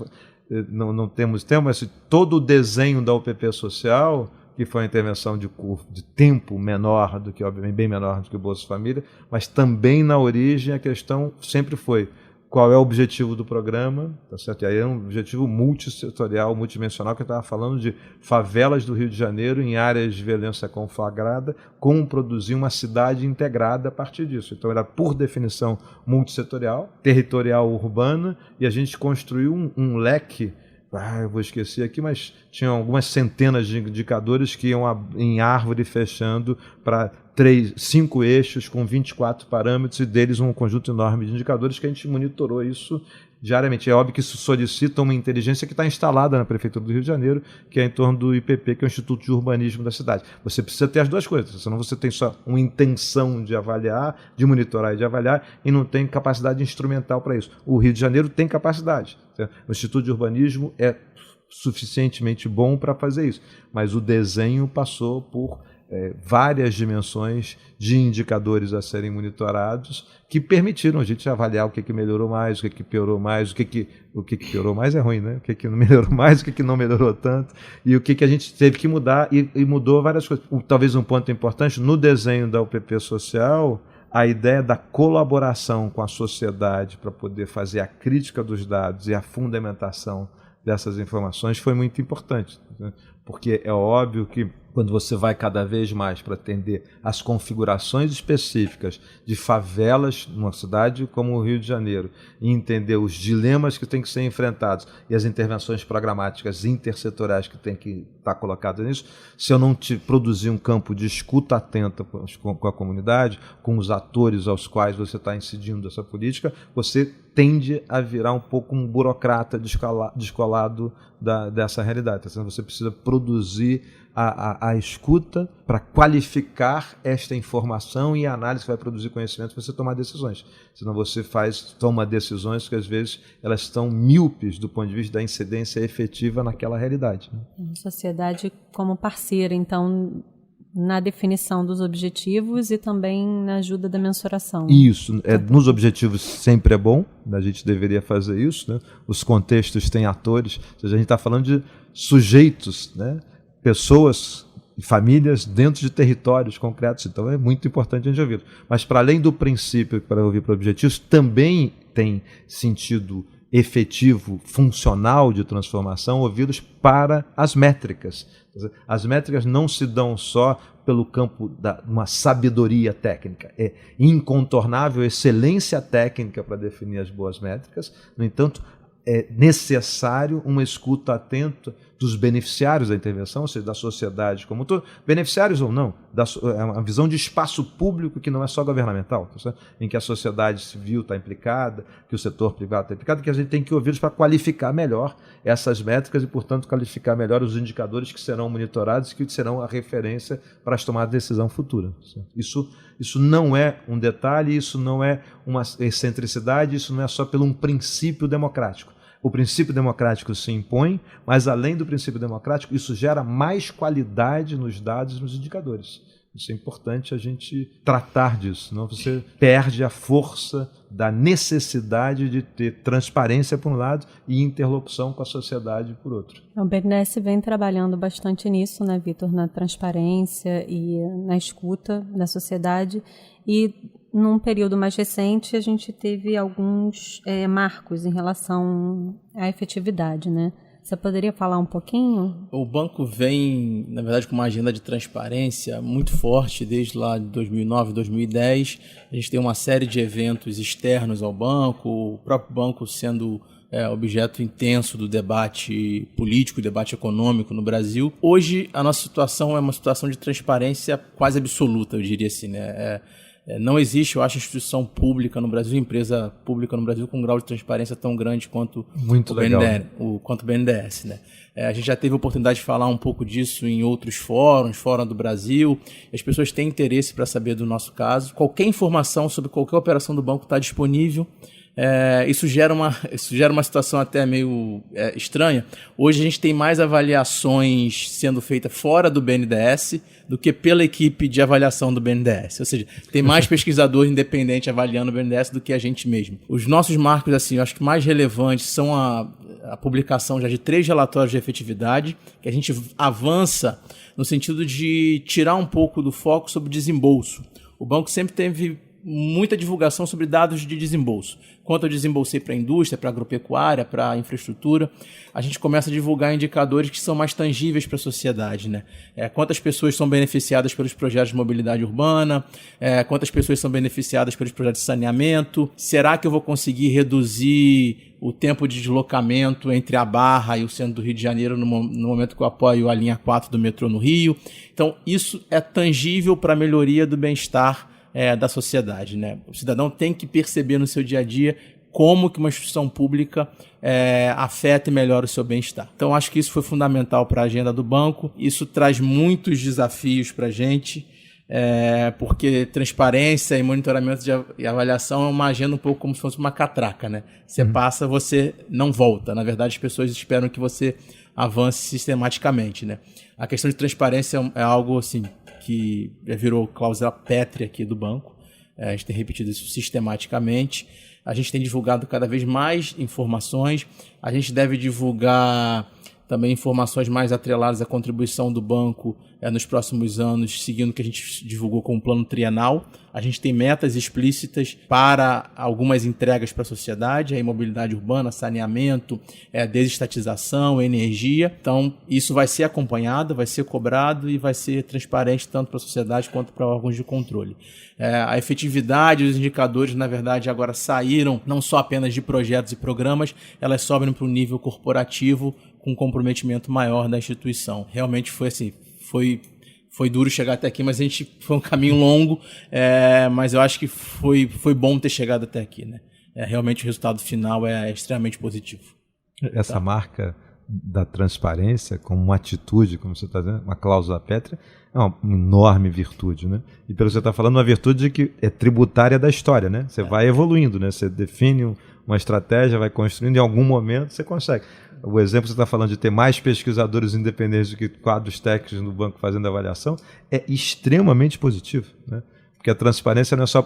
não temos tempo, mas todo o desenho da UPP social, que foi uma intervenção de tempo menor do que, obviamente, bem menor do que o Bolsa Família, mas também na origem a questão sempre foi qual é o objetivo do programa, tá certo? E aí é um objetivo multissetorial, multidimensional, que eu estava falando de favelas do Rio de Janeiro em áreas de violência conflagrada, como produzir uma cidade integrada a partir disso. Então era, por definição, multissetorial, territorial, urbana, e a gente construiu um leque. Eu vou esquecer aqui, mas tinham algumas centenas de indicadores que iam em árvore fechando para 5 eixos com 24 parâmetros, e deles um conjunto enorme de indicadores que a gente monitorou isso diariamente. É óbvio que isso solicita uma inteligência que está instalada na Prefeitura do Rio de Janeiro, que é em torno do IPP, que é o Instituto de Urbanismo da cidade. Você precisa ter as duas coisas, senão você tem só uma intenção de avaliar, de monitorar e de avaliar, e não tem capacidade instrumental para isso. O Rio de Janeiro tem capacidade. Certo? O Instituto de Urbanismo é suficientemente bom para fazer isso, mas o desenho passou por várias dimensões de indicadores a serem monitorados que permitiram a gente avaliar o que melhorou mais, o que piorou mais, o que piorou mais é ruim, né? O que não melhorou mais, o que não melhorou tanto, e o que a gente teve que mudar, e mudou várias coisas. Talvez um ponto importante, no desenho da UPP Social, a ideia da colaboração com a sociedade para poder fazer a crítica dos dados e a fundamentação dessas informações foi muito importante, né? Porque é óbvio que quando você vai cada vez mais para atender as configurações específicas de favelas numa cidade como o Rio de Janeiro e entender os dilemas que têm que ser enfrentados e as intervenções programáticas intersetoriais que têm que estar colocadas nisso, se eu não te produzir um campo de escuta atenta com a comunidade, com os atores aos quais você está incidindo essa política, você tende a virar um pouco um burocrata descolado dessa realidade. Então, você precisa produzir a escuta para qualificar esta informação e a análise que vai produzir conhecimento para você tomar decisões. Senão você toma decisões que às vezes elas estão míopes do ponto de vista da incidência efetiva naquela realidade. A sociedade como parceira, então, na definição dos objetivos e também na ajuda da mensuração. Isso, nos objetivos sempre é bom, a gente deveria fazer isso, né? Os contextos têm atores, ou seja, a gente está falando de sujeitos, né? Pessoas e famílias dentro de territórios concretos, então é muito importante a gente ouvir. Mas para além do princípio para ouvir para objetivos, também tem sentido efetivo, funcional de transformação, ouvidos para as métricas. As métricas não se dão só pelo campo de uma sabedoria técnica. É incontornável excelência técnica para definir as boas métricas, no entanto, é necessário uma escuta atenta dos beneficiários da intervenção, ou seja, da sociedade como um todo, beneficiários ou não, é uma visão de espaço público que não é só governamental, em que a sociedade civil está implicada, que o setor privado está implicado, que a gente tem que ouvi-los para qualificar melhor essas métricas e, portanto, qualificar melhor os indicadores que serão monitorados e que serão a referência para as tomadas de decisão futura. Isso não é um detalhe, isso não é uma excentricidade, isso não é só pelo um princípio democrático. O princípio democrático se impõe, mas além do princípio democrático, isso gera mais qualidade nos dados e nos indicadores. Isso é importante a gente tratar disso, senão você perde a força da necessidade de ter transparência por um lado e interlocução com a sociedade por outro. O BNDES vem trabalhando bastante nisso, né, Vitor, na transparência e na escuta da sociedade, e num período mais recente a gente teve alguns marcos em relação à efetividade, né? Você poderia falar um pouquinho? O banco vem, na verdade, com uma agenda de transparência muito forte desde lá de 2009, 2010. A gente tem uma série de eventos externos ao banco, o próprio banco sendo objeto intenso do debate político, debate econômico no Brasil. Hoje, a nossa situação é uma situação de transparência quase absoluta, eu diria assim, né? Não existe, eu acho, instituição pública no Brasil, empresa pública no Brasil com um grau de transparência tão grande quanto o BNDES, né? A gente já teve a oportunidade de falar um pouco disso em outros fórum do Brasil. As pessoas têm interesse para saber do nosso caso. Qualquer informação sobre qualquer operação do banco está disponível. Isso gera uma situação até meio estranha. Hoje a gente tem mais avaliações sendo feitas fora do BNDES do que pela equipe de avaliação do BNDES. Ou seja, tem mais pesquisador independente avaliando o BNDES do que a gente mesmo. Os nossos marcos, assim, eu acho que mais relevantes são a publicação já de 3 relatórios de efetividade, que a gente avança no sentido de tirar um pouco do foco sobre desembolso. O banco sempre teve muita divulgação sobre dados de desembolso. Quanto eu desembolsei para a indústria, para a agropecuária, para a infraestrutura, a gente começa a divulgar indicadores que são mais tangíveis para a sociedade, né? Quantas pessoas são beneficiadas pelos projetos de mobilidade urbana, quantas pessoas são beneficiadas pelos projetos de saneamento, será que eu vou conseguir reduzir o tempo de deslocamento entre a Barra e o centro do Rio de Janeiro no momento que eu apoio a linha 4 do metrô no Rio? Então, isso é tangível para a melhoria do bem-estar da sociedade, né? O cidadão tem que perceber no seu dia a dia como que uma instituição pública afeta e melhora o seu bem-estar. Então, acho que isso foi fundamental para a agenda do banco. Isso traz muitos desafios para a gente, porque transparência e monitoramento e avaliação é uma agenda um pouco como se fosse uma catraca, né? Você passa, você não volta. Na verdade, as pessoas esperam que você avance sistematicamente, né? A questão de transparência é algo assim que já virou cláusula pétrea aqui do banco. A gente tem repetido isso sistematicamente. A gente tem divulgado cada vez mais informações. A gente deve divulgar também informações mais atreladas à contribuição do banco nos próximos anos, seguindo o que a gente divulgou como plano trienal. A gente tem metas explícitas para algumas entregas para a sociedade, a mobilidade urbana, saneamento, desestatização, energia. Então, isso vai ser acompanhado, vai ser cobrado e vai ser transparente tanto para a sociedade quanto para órgãos de controle. A efetividade dos indicadores, na verdade, agora saíram não só apenas de projetos e programas, elas sobem para o nível corporativo com um comprometimento maior da instituição. Realmente foi assim, foi duro chegar até aqui, mas foi um caminho longo, mas eu acho que foi bom ter chegado até aqui, né? Realmente o resultado final é extremamente positivo. Essa marca da transparência como uma atitude, como você está dizendo, uma cláusula pétrea, é uma enorme virtude, né? E pelo que você está falando, uma virtude que é tributária da história, né? Você vai evoluindo, né? Você define uma estratégia, vai construindo, em algum momento você consegue. O exemplo que você está falando de ter mais pesquisadores independentes do que quadros técnicos no banco fazendo avaliação é extremamente positivo, né? Porque a transparência não é só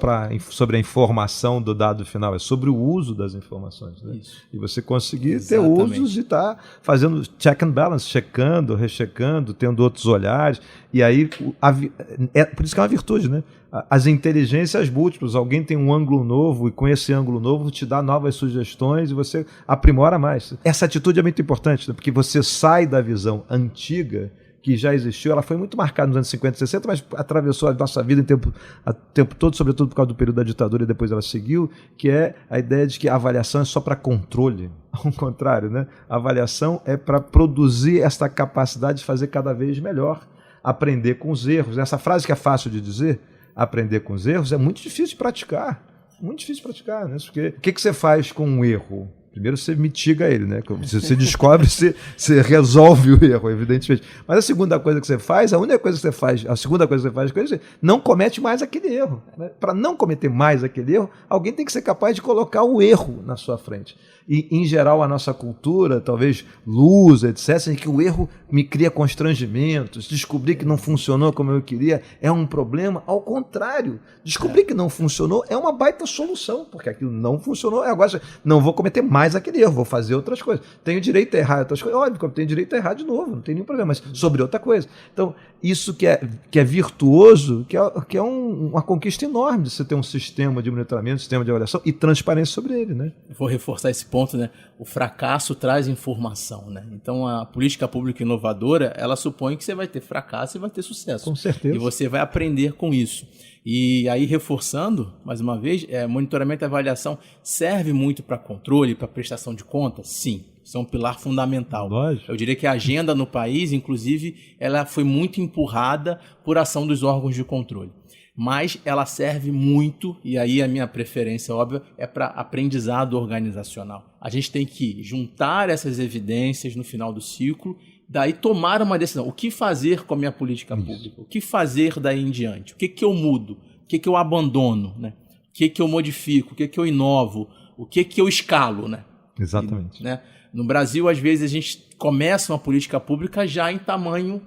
sobre a informação do dado final, é sobre o uso das informações, né? E você conseguir ter usos e estar fazendo check and balance, checando, rechecando, tendo outros olhares. E aí, por isso que é uma virtude, né? As inteligências múltiplas, alguém tem um ângulo novo e com esse ângulo novo te dá novas sugestões e você aprimora mais. Essa atitude é muito importante, né? Porque você sai da visão antiga que já existiu, ela foi muito marcada nos anos 50 e 60, mas atravessou a nossa vida o tempo todo, sobretudo por causa do período da ditadura, e depois ela seguiu, que é a ideia de que a avaliação é só para controle. Ao contrário, né? A avaliação é para produzir essa capacidade de fazer cada vez melhor, aprender com os erros. Essa frase que é fácil de dizer, aprender com os erros, é muito difícil de praticar. Muito difícil de praticar, né? Porque o que você faz com um erro? Primeiro você mitiga ele, né? Você descobre, você resolve o erro, evidentemente. Mas a segunda coisa que você faz, a segunda coisa que você faz é não comete mais aquele erro. Né? Para não cometer mais aquele erro, alguém tem que ser capaz de colocar o erro na sua frente. E, em geral, a nossa cultura, talvez luz, etc., em que o erro me cria constrangimentos, descobrir que não funcionou como eu queria é um problema. Ao contrário, descobrir que não funcionou é uma baita solução, porque aquilo não funcionou, agora não vou cometer mais aquele erro, vou fazer outras coisas. Tenho direito a errar outras coisas, óbvio que eu tenho direito a errar de novo, não tem nenhum problema, mas sobre outra coisa. Então, isso que é virtuoso, que é uma conquista enorme de você ter um sistema de monitoramento, um sistema de avaliação e transparência sobre ele, né? Vou reforçar esse ponto, né? O fracasso traz informação, né? Então a política pública inovadora, ela supõe que você vai ter fracasso e vai ter sucesso. Com certeza. E você vai aprender com isso. E aí, reforçando, mais uma vez, monitoramento e avaliação serve muito para controle, para prestação de contas? Sim, isso é um pilar fundamental. Lógico. Eu diria que a agenda no país, inclusive, ela foi muito empurrada por ação dos órgãos de controle. Mas ela serve muito, e aí a minha preferência, óbvia, é para aprendizado organizacional. A gente tem que juntar essas evidências no final do ciclo, daí tomar uma decisão. O que fazer com a minha política pública? O que fazer daí em diante? O que eu mudo? O que eu abandono? Né? O que eu modifico? O que eu inovo? O que eu escalo? Né? Exatamente. Né? No Brasil, às vezes, a gente começa uma política pública já em tamanho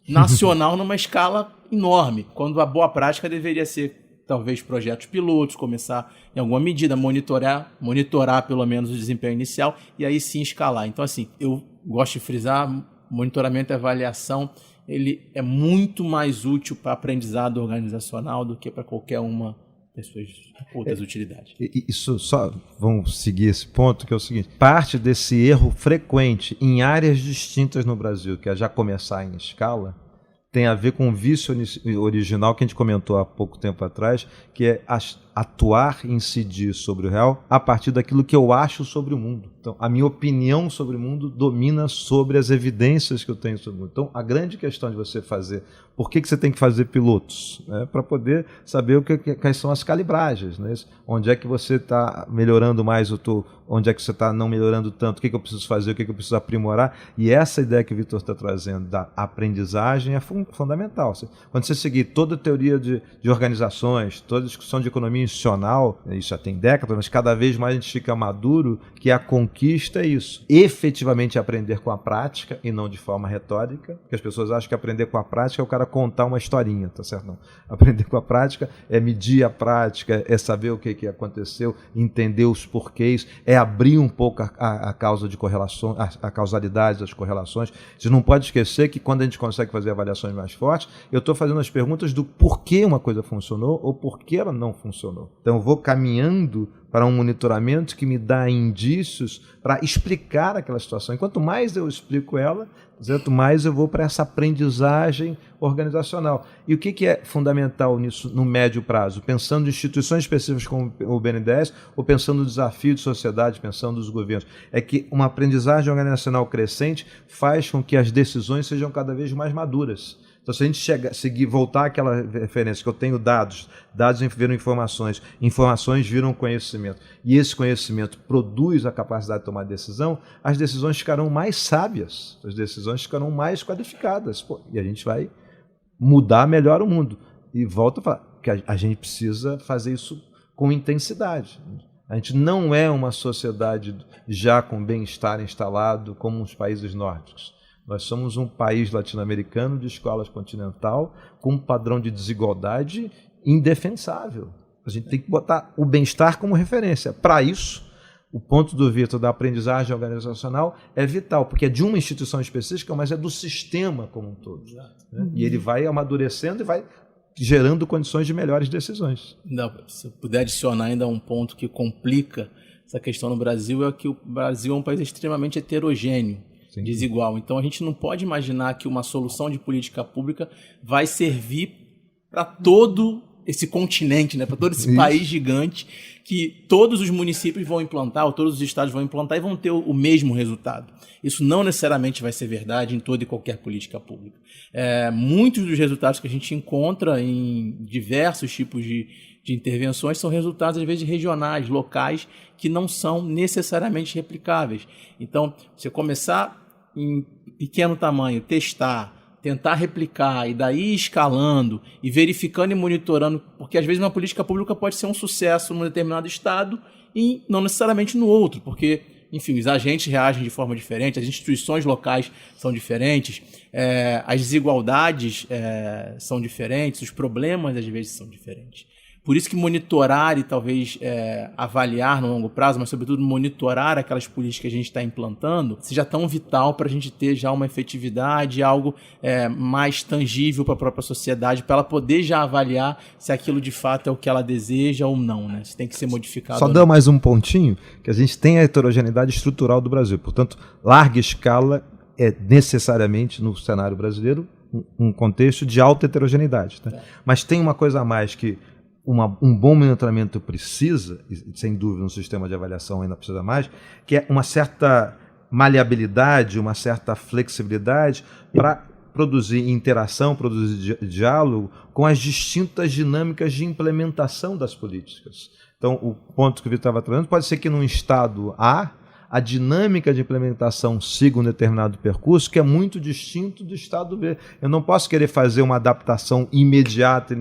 nacional, numa escala enorme, quando a boa prática deveria ser, talvez, projetos pilotos, começar, em alguma medida, monitorar pelo menos o desempenho inicial e aí sim escalar. Então, assim, eu gosto de frisar, monitoramento e avaliação, ele é muito mais útil para aprendizado organizacional do que para qualquer uma das suas outras utilidades. Isso só, vamos seguir esse ponto, que é o seguinte, parte desse erro frequente em áreas distintas no Brasil, que é já começar em escala, tem a ver com o vício original que a gente comentou há pouco tempo atrás, que é atuar e incidir sobre o real a partir daquilo que eu acho sobre o mundo. Então, a minha opinião sobre o mundo domina sobre as evidências que eu tenho sobre o mundo. Então, a grande questão de você fazer, por que você tem que fazer pilotos? Para poder saber quais são as calibragens, né? Onde é que você está melhorando mais, onde é que você está não melhorando tanto, o que eu preciso fazer, o que eu preciso aprimorar. E essa ideia que o Vitor está trazendo da aprendizagem é fundamental. Quando você seguir toda a teoria de organizações, toda a discussão de economia economia institucional, isso já tem décadas, mas cada vez mais a gente fica maduro, que a conquista é isso. Efetivamente aprender com a prática e não de forma retórica, porque as pessoas acham que aprender com a prática é o cara contar uma historinha, tá certo? Não. Aprender com a prática é medir a prática, é saber o que aconteceu, entender os porquês, é abrir um pouco a causa de correlação, a causalidade das correlações. Você não pode esquecer que quando a gente consegue fazer avaliações mais fortes, eu estou fazendo as perguntas do porquê uma coisa funcionou ou porquê ela não funcionou. Então eu vou caminhando para um monitoramento que me dá indícios para explicar aquela situação. E quanto mais eu explico ela, quanto mais eu vou para essa aprendizagem organizacional. E o que é fundamental nisso no médio prazo? Pensando em instituições específicas como o BNDES ou pensando no desafio de sociedade, pensando nos governos, é que uma aprendizagem organizacional crescente faz com que as decisões sejam cada vez mais maduras. Então, se a gente voltar àquela referência que eu tenho dados viram informações viram conhecimento, e esse conhecimento produz a capacidade de tomar decisão, as decisões ficarão mais sábias, as decisões ficarão mais qualificadas, e a gente vai mudar melhor o mundo. E volto a falar que a gente precisa fazer isso com intensidade. A gente não é uma sociedade já com bem-estar instalado como os países nórdicos. Nós somos um país latino-americano de escola continental com um padrão de desigualdade indefensável. A gente tem que botar o bem-estar como referência. Para isso, o ponto do Vitor da aprendizagem organizacional é vital, porque é de uma instituição específica, mas é do sistema como um todo. Né? E ele vai amadurecendo e vai gerando condições de melhores decisões. Não, se eu puder adicionar ainda um ponto que complica essa questão no Brasil, é que o Brasil é um país extremamente heterogêneo. Sim. Desigual. Então a gente não pode imaginar que uma solução de política pública vai servir para todo esse continente, né? Para todo esse país gigante, que todos os municípios vão implantar, ou todos os estados vão implantar e vão ter o mesmo resultado. Isso não necessariamente vai ser verdade em toda e qualquer política pública. Muitos dos resultados que a gente encontra em diversos tipos de intervenções são resultados, às vezes, regionais, locais, que não são necessariamente replicáveis. Então, você começar em pequeno tamanho, testar, tentar replicar e daí escalando e verificando e monitorando, porque às vezes uma política pública pode ser um sucesso num determinado estado e não necessariamente no outro, porque, enfim, os agentes reagem de forma diferente, as instituições locais são diferentes, as desigualdades são diferentes, os problemas às vezes são diferentes. Por isso que monitorar e talvez avaliar no longo prazo, mas sobretudo monitorar aquelas políticas que a gente está implantando, seja tão vital para a gente ter já uma efetividade, algo mais tangível para a própria sociedade, para ela poder já avaliar se aquilo de fato é o que ela deseja ou não, né? Se tem que ser modificado. Só dá mais um pontinho, que a gente tem a heterogeneidade estrutural do Brasil. Portanto, larga escala é necessariamente, no cenário brasileiro, um contexto de alta heterogeneidade. Tá? Mas tem uma coisa a mais que um bom monitoramento precisa, e sem dúvida um sistema de avaliação ainda precisa mais, que é uma certa maleabilidade, uma certa flexibilidade para produzir interação, produzir diálogo com as distintas dinâmicas de implementação das políticas. Então, o ponto que o Vitor estava trazendo pode ser que num estado a dinâmica de implementação siga um determinado percurso que é muito distinto do estado B. Eu não posso querer fazer uma adaptação imediata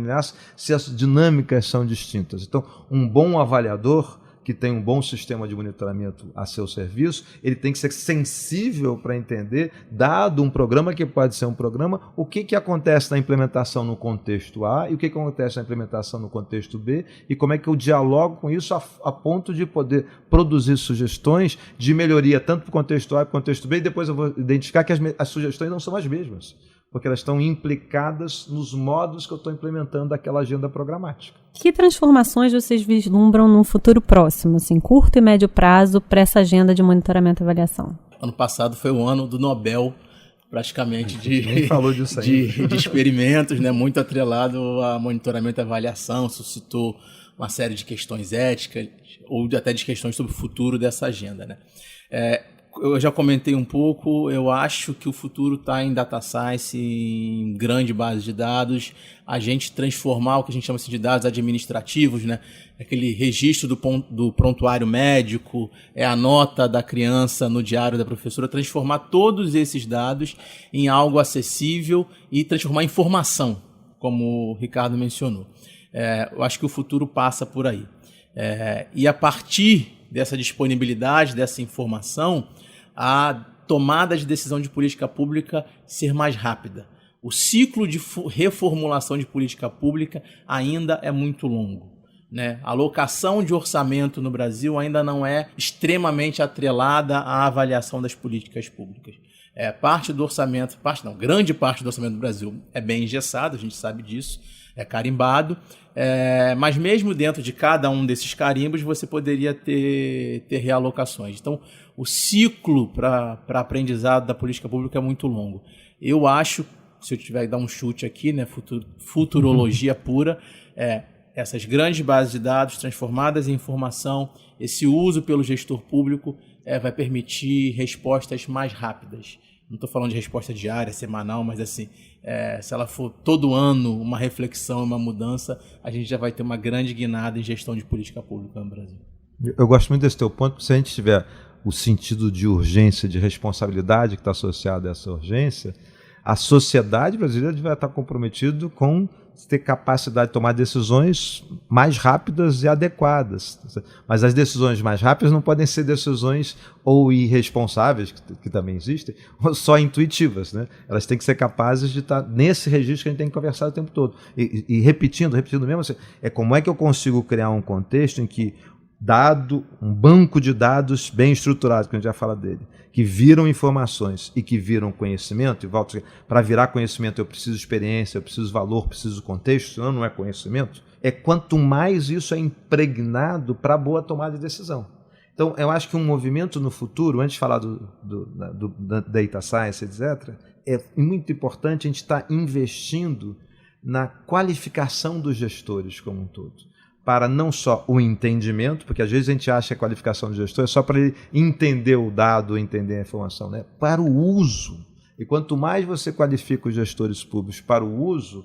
se as dinâmicas são distintas. Então, um bom avaliador que tem um bom sistema de monitoramento a seu serviço, ele tem que ser sensível para entender, dado um programa que pode ser um programa, o que acontece na implementação no contexto A e o que acontece na implementação no contexto B e como é que eu dialogo com isso a ponto de poder produzir sugestões de melhoria tanto para o contexto A quanto para o contexto B e depois eu vou identificar que as sugestões não são as mesmas, porque elas estão implicadas nos modos que eu estou implementando aquela agenda programática. Que transformações vocês vislumbram num futuro próximo, assim, curto e médio prazo, para essa agenda de monitoramento e avaliação? Ano passado foi o ano do Nobel, praticamente, nem falou disso aí. de experimentos, né, muito atrelado a monitoramento e avaliação, suscitou uma série de questões éticas ou até de questões sobre o futuro dessa agenda, né? Eu já comentei um pouco, eu acho que o futuro está em data science, em grande base de dados, a gente transformar o que a gente chama de dados administrativos, né? Aquele registro do prontuário médico, a nota da criança no diário da professora, transformar todos esses dados em algo acessível e transformar em informação, como o Ricardo mencionou. Eu acho que o futuro passa por aí. E a partir dessa disponibilidade, dessa informação, a tomada de decisão de política pública ser mais rápida. O ciclo de reformulação de política pública ainda é muito longo, né? A alocação de orçamento no Brasil ainda não é extremamente atrelada à avaliação das políticas públicas. Grande parte do orçamento do Brasil é bem engessado, a gente sabe disso, é carimbado, mas mesmo dentro de cada um desses carimbos você poderia ter realocações. Então, o ciclo para aprendizado da política pública é muito longo. Eu acho, se eu tiver que dar um chute aqui, né, futurologia pura, essas grandes bases de dados transformadas em informação, esse uso pelo gestor público vai permitir respostas mais rápidas. Não estou falando de resposta diária, semanal, mas assim, se ela for todo ano uma reflexão, uma mudança, a gente já vai ter uma grande guinada em gestão de política pública no Brasil. Eu gosto muito desse teu ponto, porque se a gente tiver o sentido de urgência, de responsabilidade que está associado a essa urgência, a sociedade brasileira vai estar comprometida com ter capacidade de tomar decisões mais rápidas e adequadas. Mas as decisões mais rápidas não podem ser decisões ou irresponsáveis, que também existem, ou só intuitivas, né? Elas têm que ser capazes de estar nesse registro que a gente tem que conversar o tempo todo. E repetindo mesmo, assim, como é que eu consigo criar um contexto em que um banco de dados bem estruturado, que a gente já fala dele, que viram informações e que viram conhecimento, e volto, para virar conhecimento eu preciso experiência, eu preciso valor, eu preciso contexto, senão não é conhecimento, quanto mais isso é impregnado para boa tomada de decisão. Então, eu acho que um movimento no futuro, antes de falar do data science, etc., é muito importante a gente estar investindo na qualificação dos gestores como um todo, para não só o entendimento, porque às vezes a gente acha que a qualificação do gestor é só para ele entender o dado, entender a informação, né? Para o uso. E quanto mais você qualifica os gestores públicos para o uso,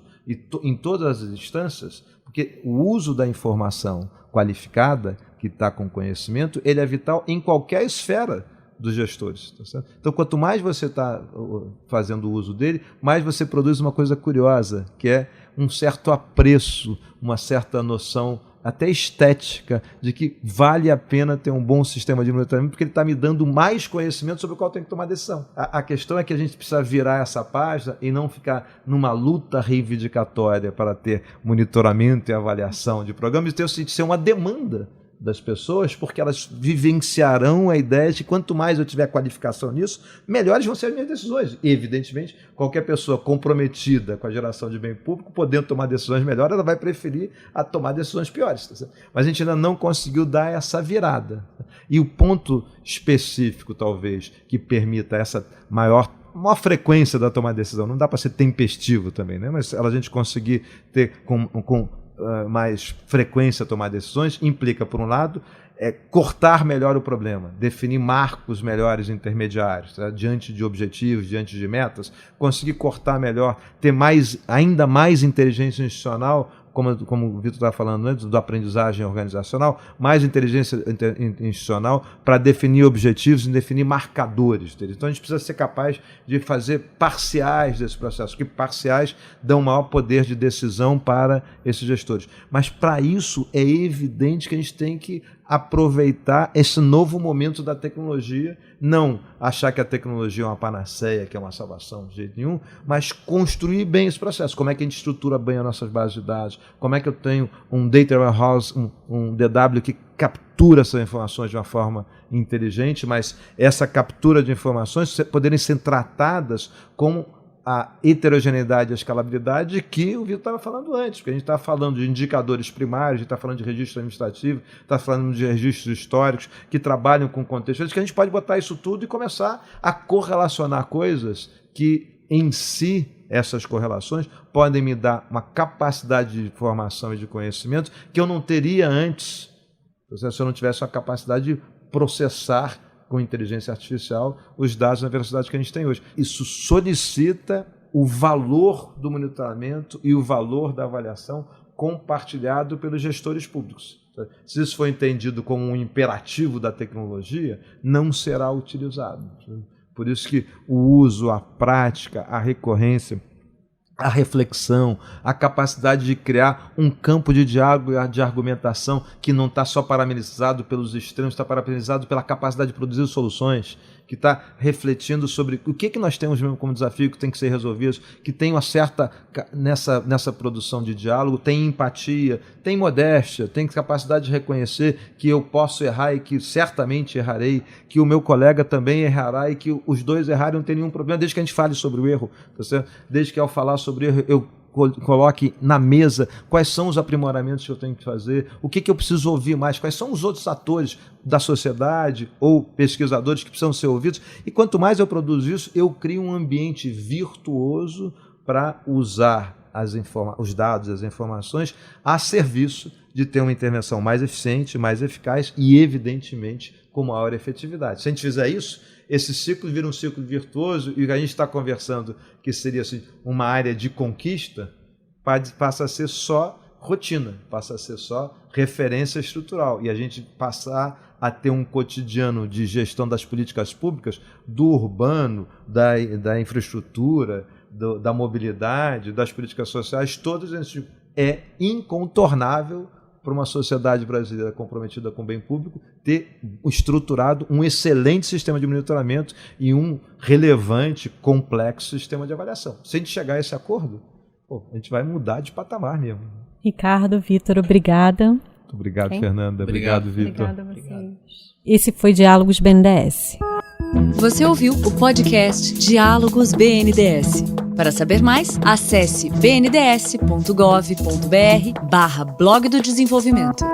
em todas as instâncias, porque o uso da informação qualificada, que está com conhecimento, ele é vital em qualquer esfera dos gestores. Tá certo? Então, quanto mais você está fazendo uso dele, mais você produz uma coisa curiosa, que é um certo apreço, uma certa noção até estética, de que vale a pena ter um bom sistema de monitoramento, porque ele está me dando mais conhecimento sobre o qual eu tenho que tomar decisão. A questão é que a gente precisa virar essa página e não ficar numa luta reivindicatória para ter monitoramento e avaliação de programas, e ter de ser uma demanda das pessoas, porque elas vivenciarão a ideia de que quanto mais eu tiver qualificação nisso, melhores vão ser as minhas decisões. E, evidentemente, qualquer pessoa comprometida com a geração de bem público, podendo tomar decisões melhores, ela vai preferir a tomar decisões piores. Tá certo? Mas a gente ainda não conseguiu dar essa virada. E o ponto específico, talvez, que permita essa maior frequência da tomada de decisão, não dá para ser tempestivo também, né? Mas a gente conseguir ter mais frequência tomar decisões, implica, por um lado, cortar melhor o problema, definir marcos melhores intermediários, tá? Diante de objetivos, diante de metas, conseguir cortar melhor, ter ainda mais inteligência institucional, como o Vitor estava falando antes, da aprendizagem organizacional, mais inteligência institucional para definir objetivos e definir marcadores deles. Então a gente precisa ser capaz de fazer parciais desse processo, que parciais dão maior poder de decisão para esses gestores. Mas para isso é evidente que a gente tem que aproveitar esse novo momento da tecnologia, não achar que a tecnologia é uma panaceia, que é uma salvação de jeito nenhum, mas construir bem esse processo. Como é que a gente estrutura bem as nossas bases de dados? Como é que eu tenho um data warehouse, um DW que captura essas informações de uma forma inteligente, mas essa captura de informações poderem ser tratadas como a heterogeneidade e a escalabilidade que o Vitor estava falando antes, porque a gente está falando de indicadores primários, a gente está falando de registro administrativo, está falando de registros históricos que trabalham com contextos, que a gente pode botar isso tudo e começar a correlacionar coisas que, em si, essas correlações podem me dar uma capacidade de informação e de conhecimento que eu não teria antes, se eu não tivesse a capacidade de processar com inteligência artificial os dados na velocidade que a gente tem hoje. Isso solicita o valor do monitoramento e o valor da avaliação compartilhado pelos gestores públicos. Se isso for entendido como um imperativo da tecnologia, não será utilizado. Por isso que o uso, a prática, a recorrência a reflexão, a capacidade de criar um campo de diálogo e de argumentação que não está só parabenizado pelos extremos, está parabenizado pela capacidade de produzir soluções, que está refletindo sobre o que nós temos mesmo como desafio que tem que ser resolvido, que tem uma certa, nessa produção de diálogo, tem empatia, tem modéstia, tem capacidade de reconhecer que eu posso errar e que certamente errarei, que o meu colega também errará e que os dois errarem não tem nenhum problema, desde que a gente fale sobre o erro, tá certo? Desde que ao falar sobre o erro eu coloque na mesa quais são os aprimoramentos que eu tenho que fazer, o que eu preciso ouvir mais, quais são os outros atores da sociedade ou pesquisadores que precisam ser ouvidos. E quanto mais eu produzo isso, eu crio um ambiente virtuoso para usar os dados, as informações a serviço de ter uma intervenção mais eficiente, mais eficaz e, evidentemente, com maior efetividade. Se a gente fizer isso, esse ciclo vira um ciclo virtuoso e o que a gente está conversando, que seria assim, uma área de conquista, passa a ser só rotina, passa a ser só referência estrutural e a gente passar a ter um cotidiano de gestão das políticas públicas, do urbano, da infraestrutura, da mobilidade, das políticas sociais, todos esses é incontornável para uma sociedade brasileira comprometida com o bem público ter estruturado um excelente sistema de monitoramento e um relevante, complexo sistema de avaliação. Se a gente chegar a esse acordo, a gente vai mudar de patamar mesmo. Ricardo, Vitor, obrigada. Muito obrigado, Fernanda. Obrigado, Vitor. Obrigada a vocês. Esse foi Diálogos BNDES. Você ouviu o podcast Diálogos BNDES. Para saber mais, acesse bnds.gov.br/blog do desenvolvimento.